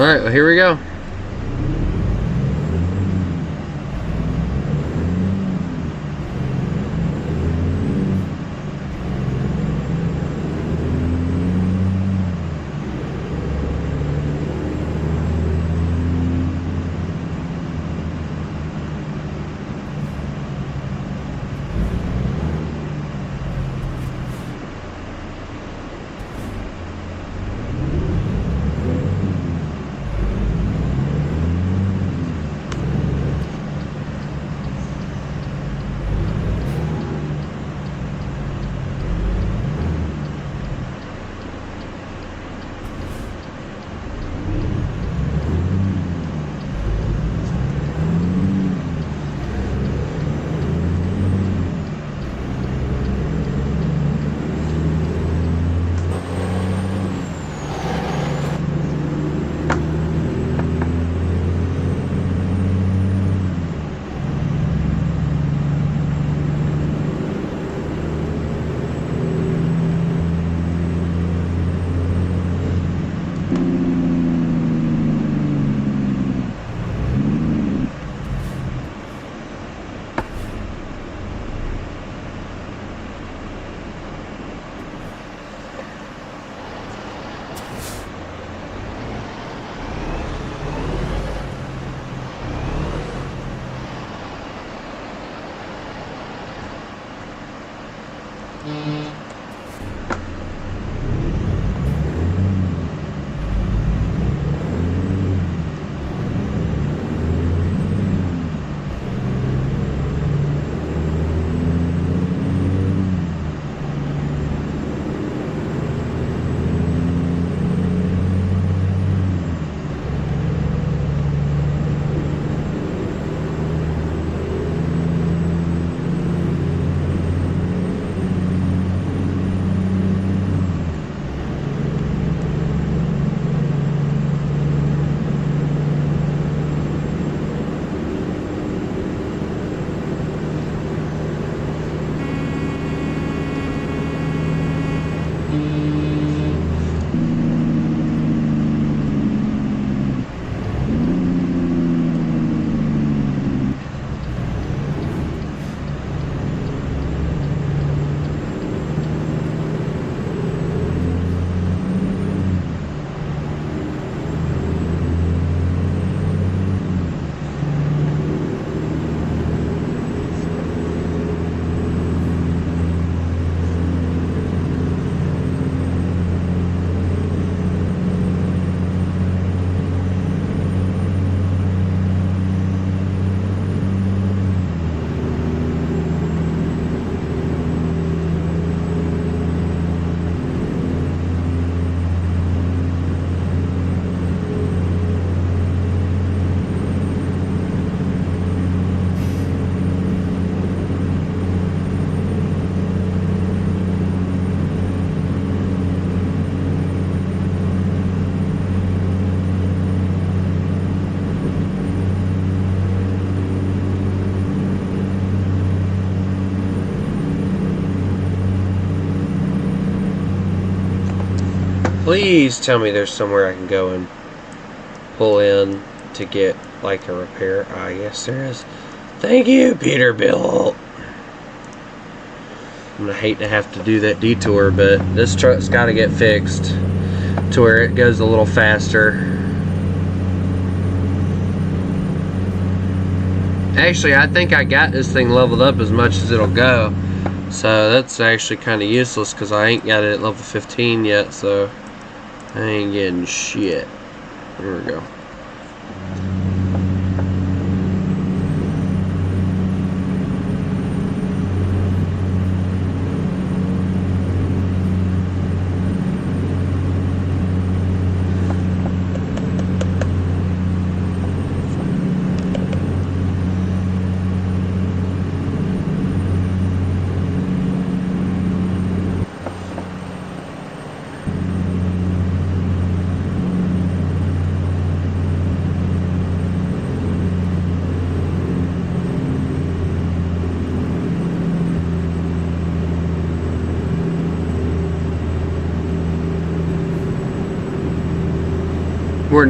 Alright, well, here we go. Please tell me there's somewhere I can go and pull in to get like a repair. Ah, yes there is. Thank you, Peterbilt. I'm gonna hate to have to do that detour, but this truck's got to get fixed to where it goes a little faster. Actually, I think I got this thing leveled up as much as it'll go, so that's actually kind of useless because I ain't got it at level 15 yet, so I ain't getting shit. Here we go.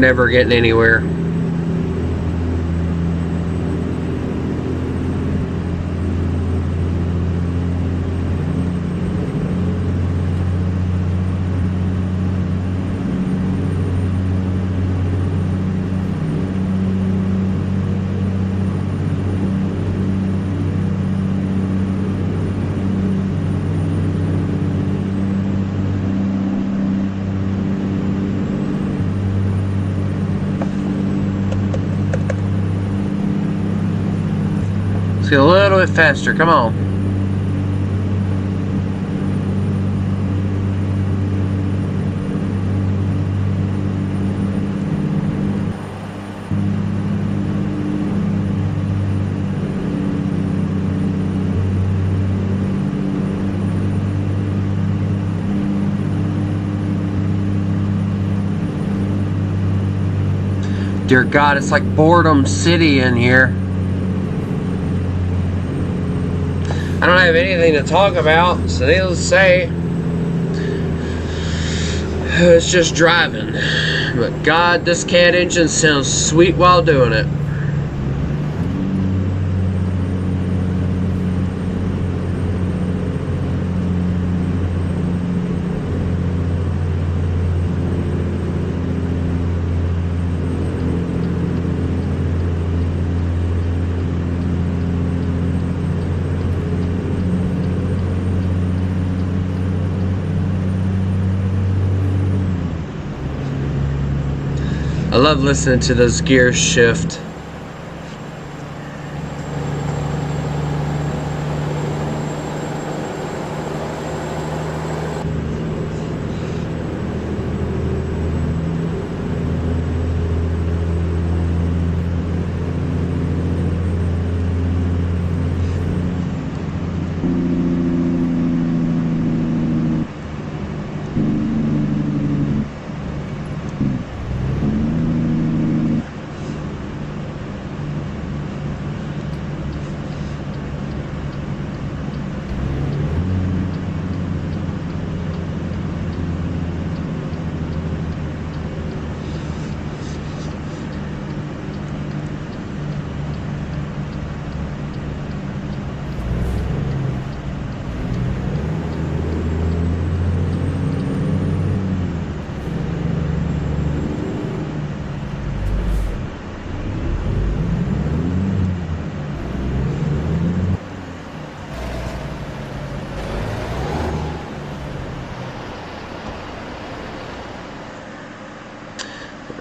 never getting anywhere. Get a little bit faster, come on. Dear God, it's like Boredom City in here. I don't have anything to talk about, so needless to say, it's just driving. But God, this cat engine sounds sweet while doing it. I love listening to those gears shift.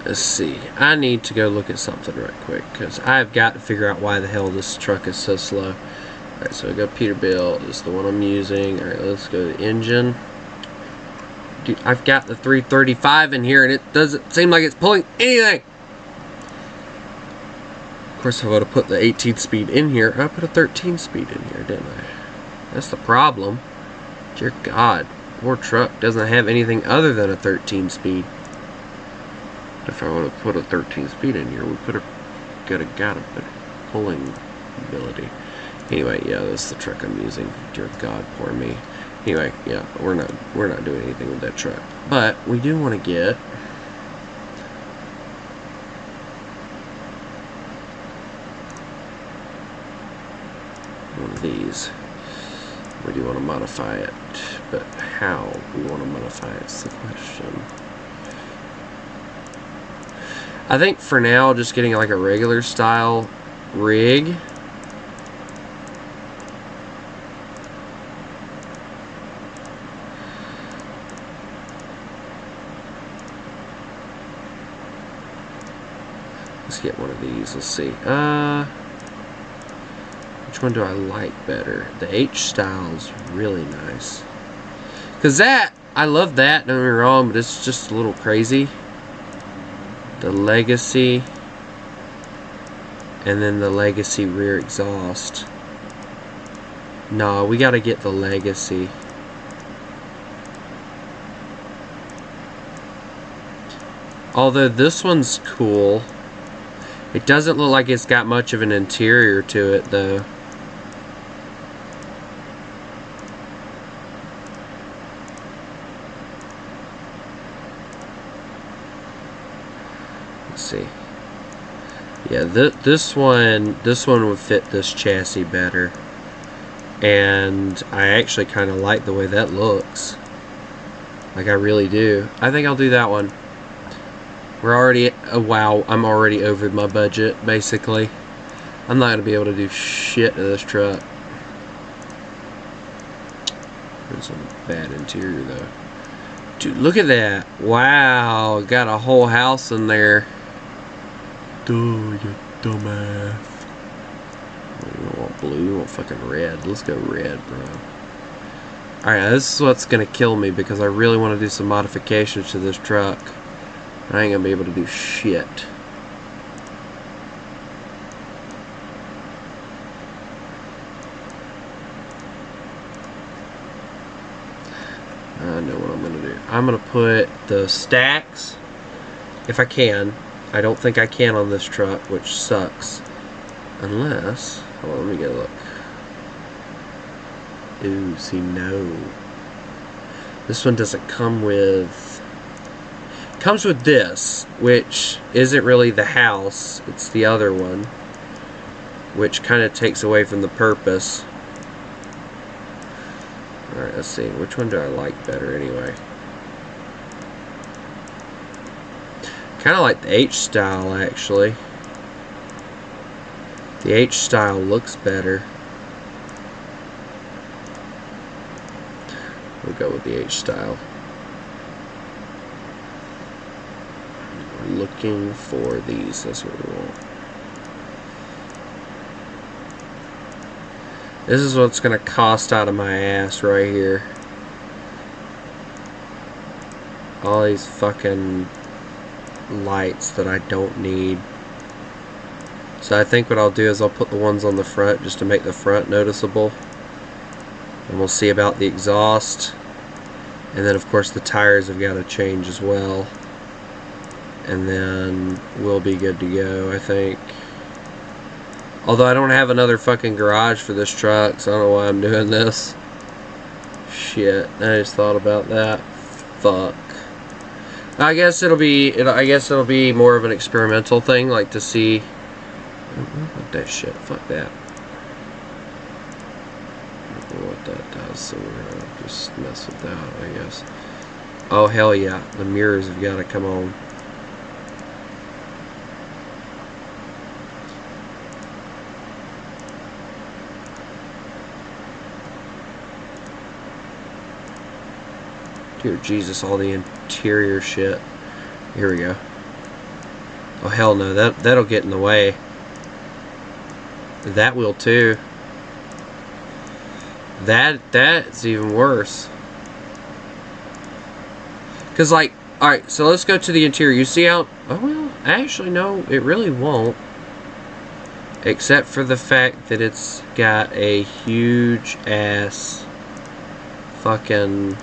Let's see. I need to go look at something right quick because I've got to figure out why the hell this truck is so slow. Alright, so we got Peterbilt. This is the one I'm using. Alright, let's go to engine. Dude, I've got the 335 in here and it doesn't seem like it's pulling anything. Of course, I would have put the 18 speed in here. I put a 13 speed in here, didn't I? That's the problem. Dear God, poor truck doesn't have anything other than a 13 speed. If I would have put a 13 speed in here, we could have got a better pulling ability. Anyway, yeah, this is the truck I'm using. Dear God, poor me. Anyway, yeah, we're not doing anything with that truck, but we do want to get one of these. We do want to modify it, but how we want to modify it is the question. I think for now, just getting like a regular style rig. Let's get one of these. Let's see. Which one do I like better? The H style is really nice. Cause that, I love that. Don't get me wrong, but it's just a little crazy. The Legacy, and then the Legacy rear exhaust. No, we gotta get the Legacy. Although this one's cool, it doesn't look like it's got much of an interior to it though. see. Yeah, this one would fit this chassis better. And I actually kind of like the way that looks. Like, I really do. I think I'll do that one. We're already, wow, I'm already over my budget, basically. I'm not going to be able to do shit to this truck. There's some bad interior, though. Dude, look at that. Wow, got a whole house in there. Duh, you dumbass. You don't want blue, you want fucking red. Let's go red, bro. Alright, this is what's gonna kill me because I really want to do some modifications to this truck. I ain't gonna be able to do shit. I know what I'm gonna do. I'm gonna put the stacks, if I can. I don't think I can on this truck, which sucks. Unless, hold on, let me get a look. Ooh, see, no. This one doesn't come with... Comes with this, which isn't really the house. It's the other one, which kind of takes away from the purpose. Alright, let's see. Which one do I like better anyway? Kind of like the H-Style, actually. The H-Style looks better. We'll go with the H-Style. We're looking for these. That's what we want. This is what's going to cost out of my ass right here. All these fucking lights that I don't need. So I think what I'll do is I'll put the ones on the front just to make the front noticeable. And we'll see about the exhaust. And then of course the tires have got to change as well. And then we'll be good to go, I think. Although I don't have another fucking garage for this truck, so I don't know why I'm doing this. Shit, I just thought about that. Fuck. I guess it'll be more of an experimental thing, like to see. What that shit? Fuck that. I don't know what that does, so we're gonna just mess with that, I guess. Oh hell yeah, the mirrors have got to come on. Dear Jesus, all the interior shit. Here we go. Oh hell no, that'll get in the way. That will too. That's even worse. Cause like, alright, so let's go to the interior. You see how, oh well, actually no, it really won't. Except for the fact that it's got a huge ass fucking...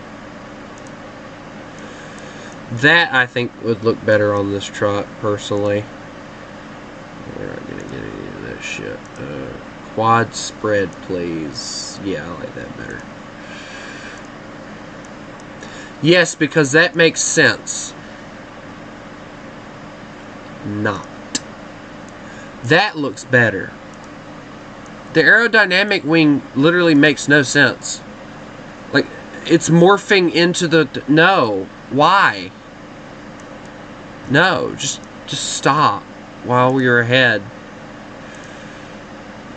That, I think, would look better on this truck, personally. We're not going to get any of that shit. Quad spread, please. Yeah, I like that better. Yes, because that makes sense. Not. That looks better. The aerodynamic wing literally makes no sense. Like, it's morphing into the... No. Why? No, just stop while we're ahead.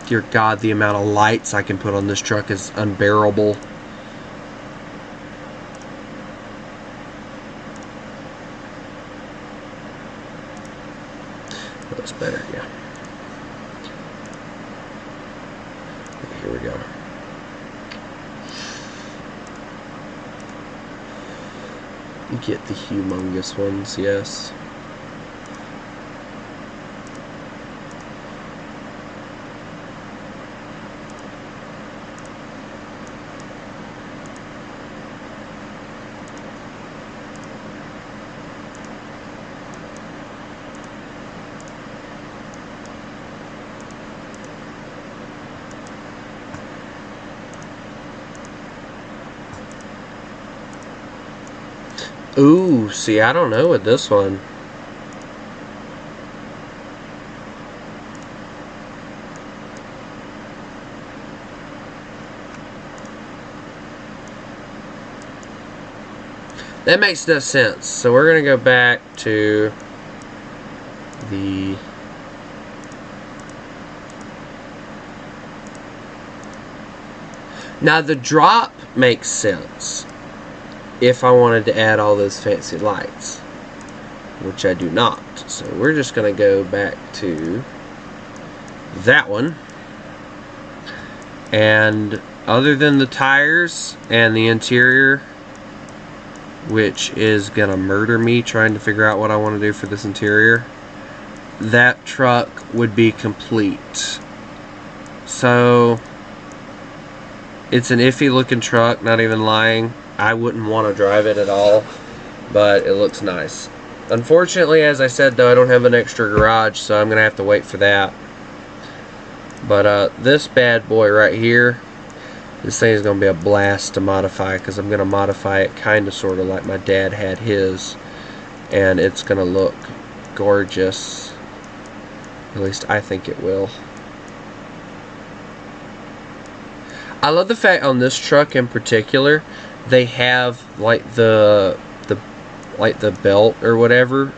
Dear God, the amount of lights I can put on this truck is unbearable. That's better, yeah. Here we go. Get the humongous ones, yes. Ooh, see, I don't know with this one. That makes no sense. So we're going to go back to the... Now the drop makes sense if I wanted to add all those fancy lights, which I do not. So we're just going to go back to that one. And other than the tires and the interior, which is going to murder me trying to figure out what I want to do for this interior, that truck would be complete. So it's an iffy looking truck, not even lying. I wouldn't want to drive it at all, but it looks nice. Unfortunately, as I said though, I don't have an extra garage, so I'm going to have to wait for that. But this bad boy right here, this thing is going to be a blast to modify, because I'm going to modify it kind of sort of like my dad had his, and it's going to look gorgeous. At least I think it will. I love the fact on this truck in particular, they have like the belt or whatever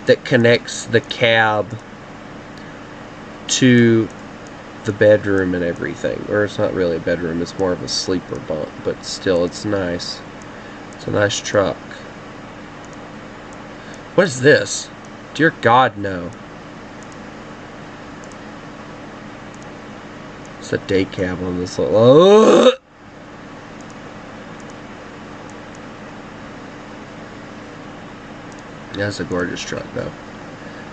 that connects the cab to the bedroom and everything. Or it's not really a bedroom, it's more of a sleeper bunk, but still, it's nice. It's a nice truck. What is this? Dear God, no. It's a day cab on this little... Oh! That's a gorgeous truck though.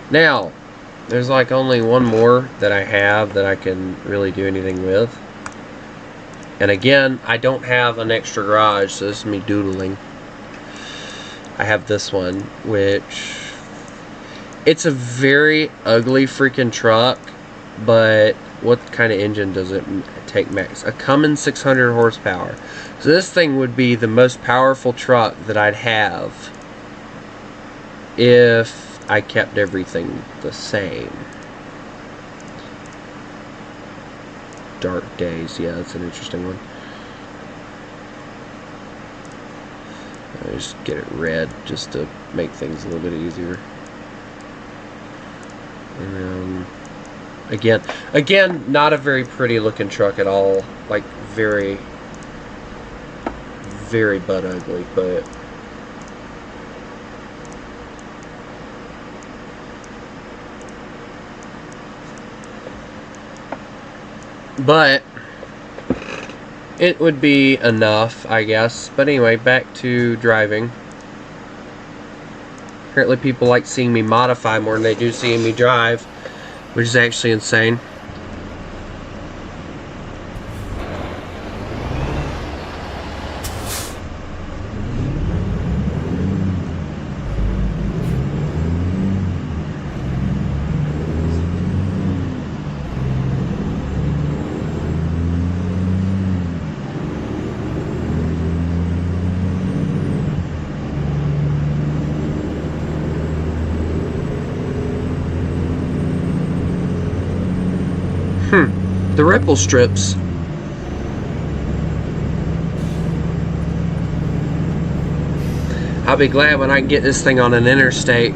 Now, there's like only one more that I have that I can really do anything with. And again, I don't have an extra garage, so this is me doodling. I have this one, which... It's a very ugly freaking truck, but what kind of engine does it take max? A Cummins 600 horsepower. So this thing would be the most powerful truck that I'd have if I kept everything the same. Dark Days, yeah, that's an interesting one. I just get it red just to make things a little bit easier. And again, not a very pretty looking truck at all. Like very, very butt ugly, but it would be enough, I guess. But anyway, back to driving. Apparently people like seeing me modify more than they do seeing me drive, which is actually insane. The ripple strips. I'll be glad when I can get this thing on an interstate.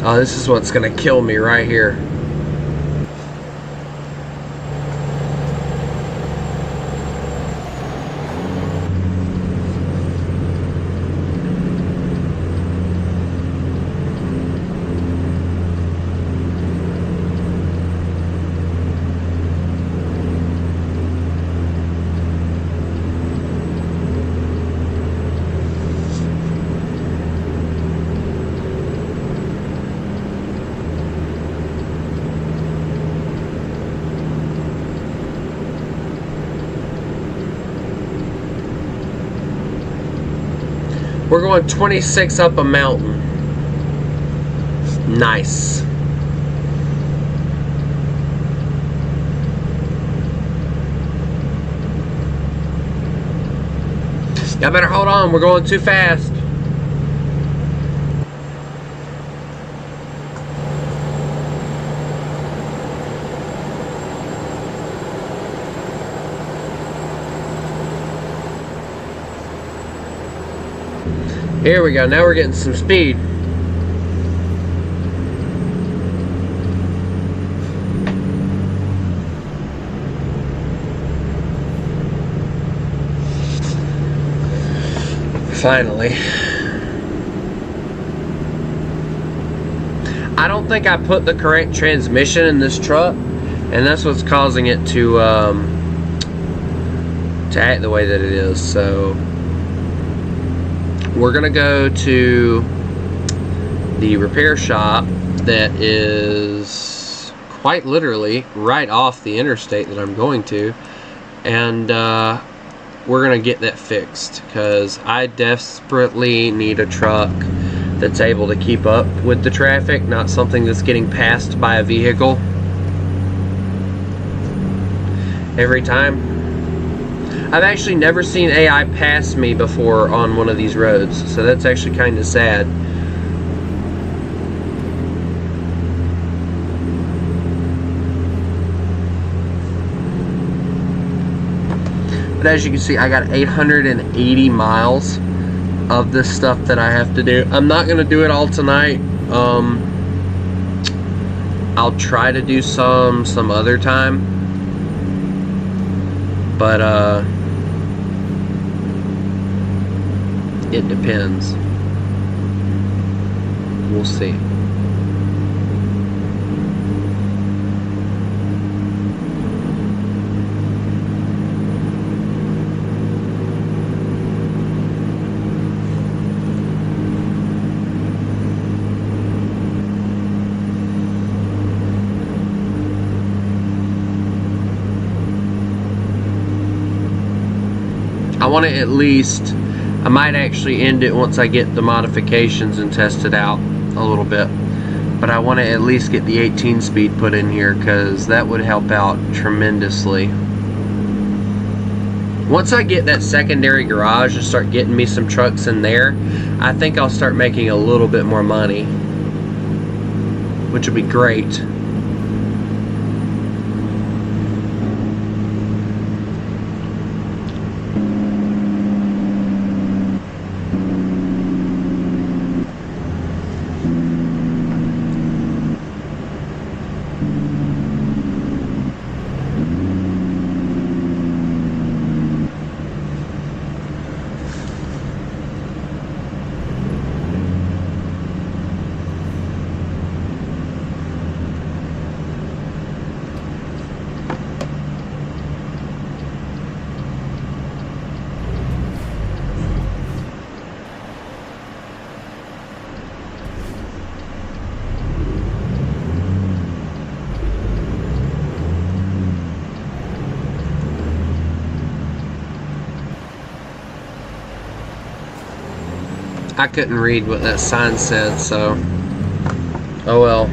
Oh, this is what's gonna kill me right here. We're going 26 up a mountain. Nice. Y'all better hold on, we're going too fast. Here we go. Now we're getting some speed. Finally. I don't think I put the correct transmission in this truck, and that's what's causing it to act the way that it is. So we're gonna go to the repair shop that is quite literally right off the interstate that I'm going to, and we're gonna get that fixed, because I desperately need a truck that's able to keep up with the traffic, not something that's getting passed by a vehicle every time. I've actually never seen AI pass me before on one of these roads, so that's actually kind of sad. But as you can see, I got 880 miles of this stuff that I have to do. I'm not gonna do it all tonight. I'll try to do some other time, but it depends. We'll see. I want to at least, I might actually end it once I get the modifications and test it out a little bit, but I want to at least get the 18 speed put in here, because that would help out tremendously. Once I get that secondary garage and start getting me some trucks in there, I think I'll start making a little bit more money, which would be great. I couldn't read what that sign said, so oh well.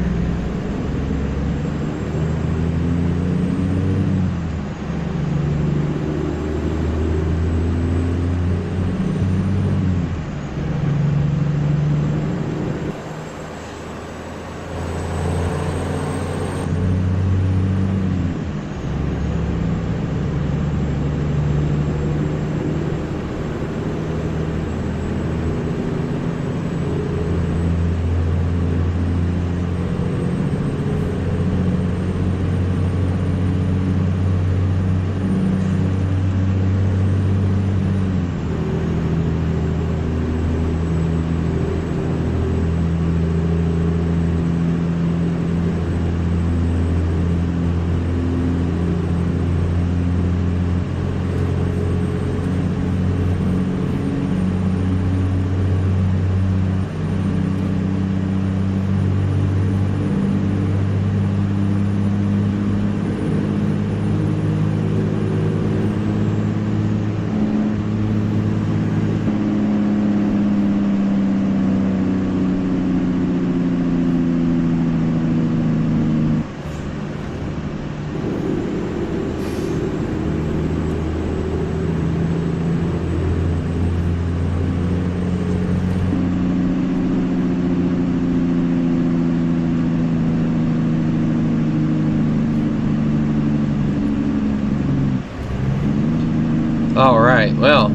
Alright, well,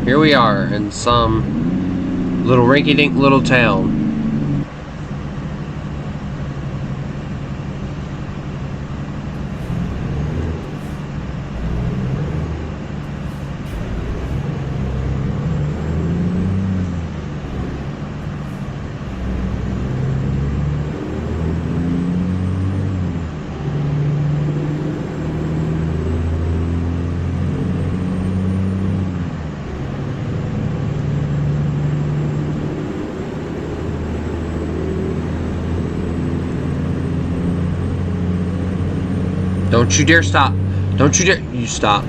here we are in some Little rinky-dink little town. Don't you dare stop. Don't you dare. You stop.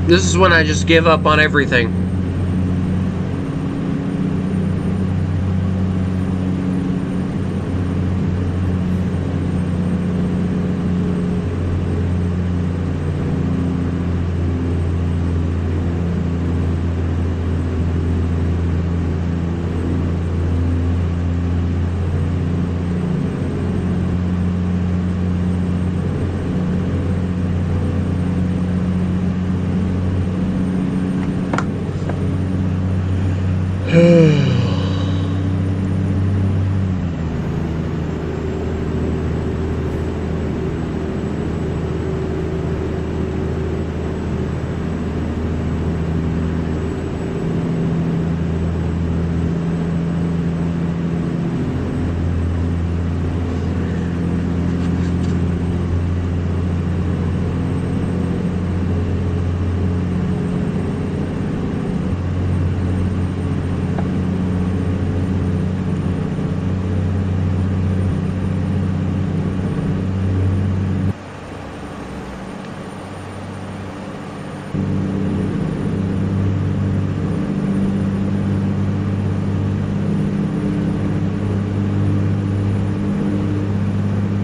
This is when I just give up on everything.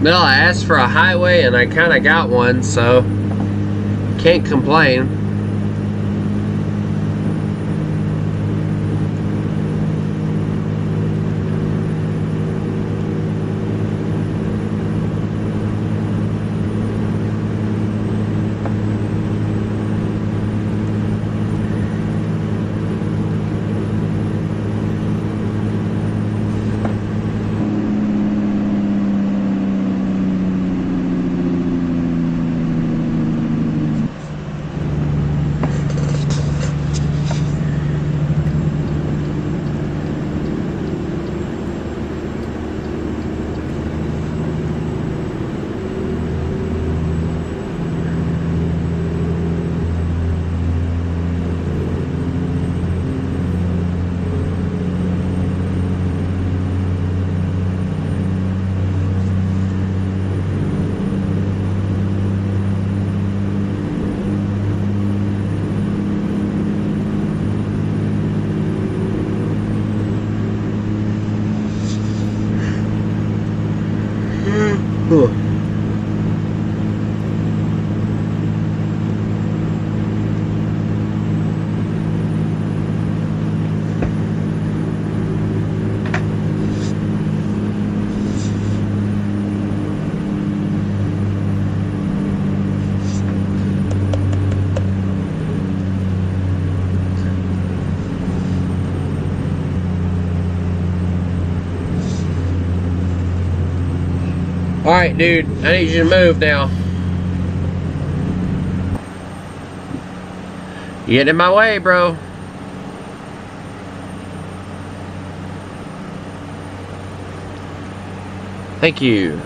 Well, I asked for a highway and I kind of got one, so can't complain. Alright, dude, I need you to move now. You getting in my way, bro. Thank you.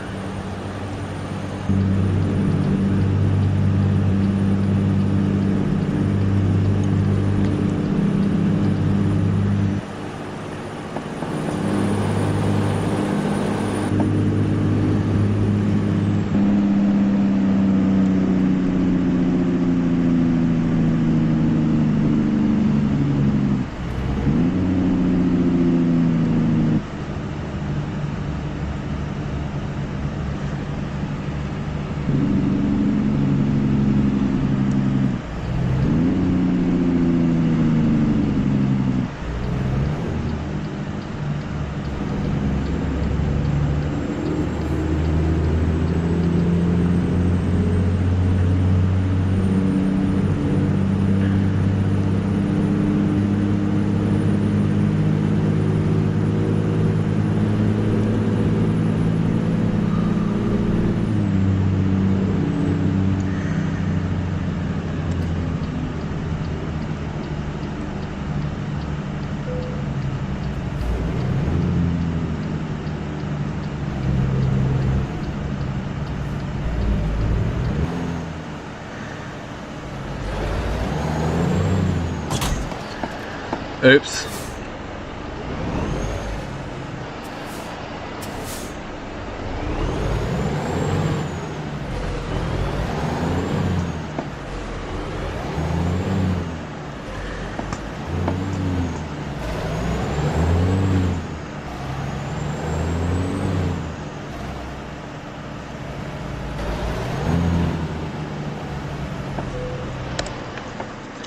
Oops.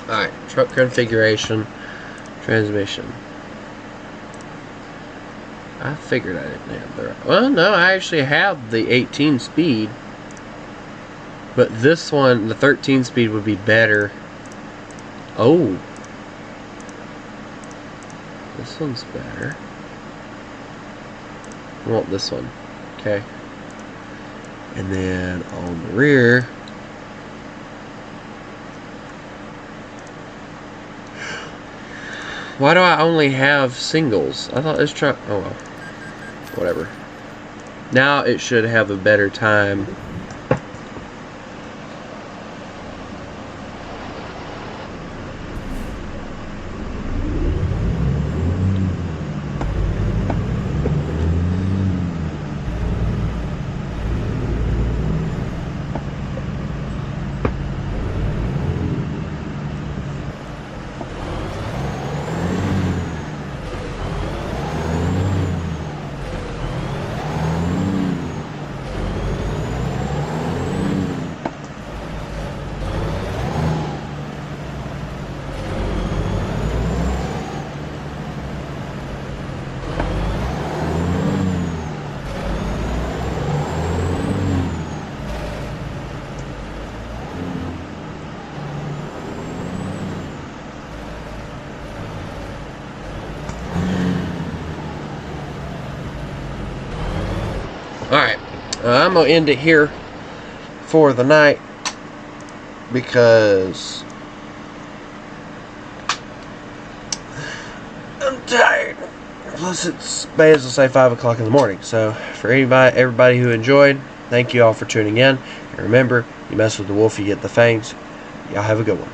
Alright, truck configuration, transmission. I figured I didn't have the right. Well, no, I actually have the 18 speed. But this one, the 13 speed would be better. Oh. This one's better. I want this one. Okay. And then on the rear, why do I only have singles? I thought this truck... Oh, well. Whatever. Now it should have a better time. Alright, I'm going to end it here for the night because I'm tired. Plus it's, may as well say 5 o'clock in the morning. So for everybody who enjoyed, thank you all for tuning in. And remember, you mess with the wolf, you get the fangs. Y'all have a good one.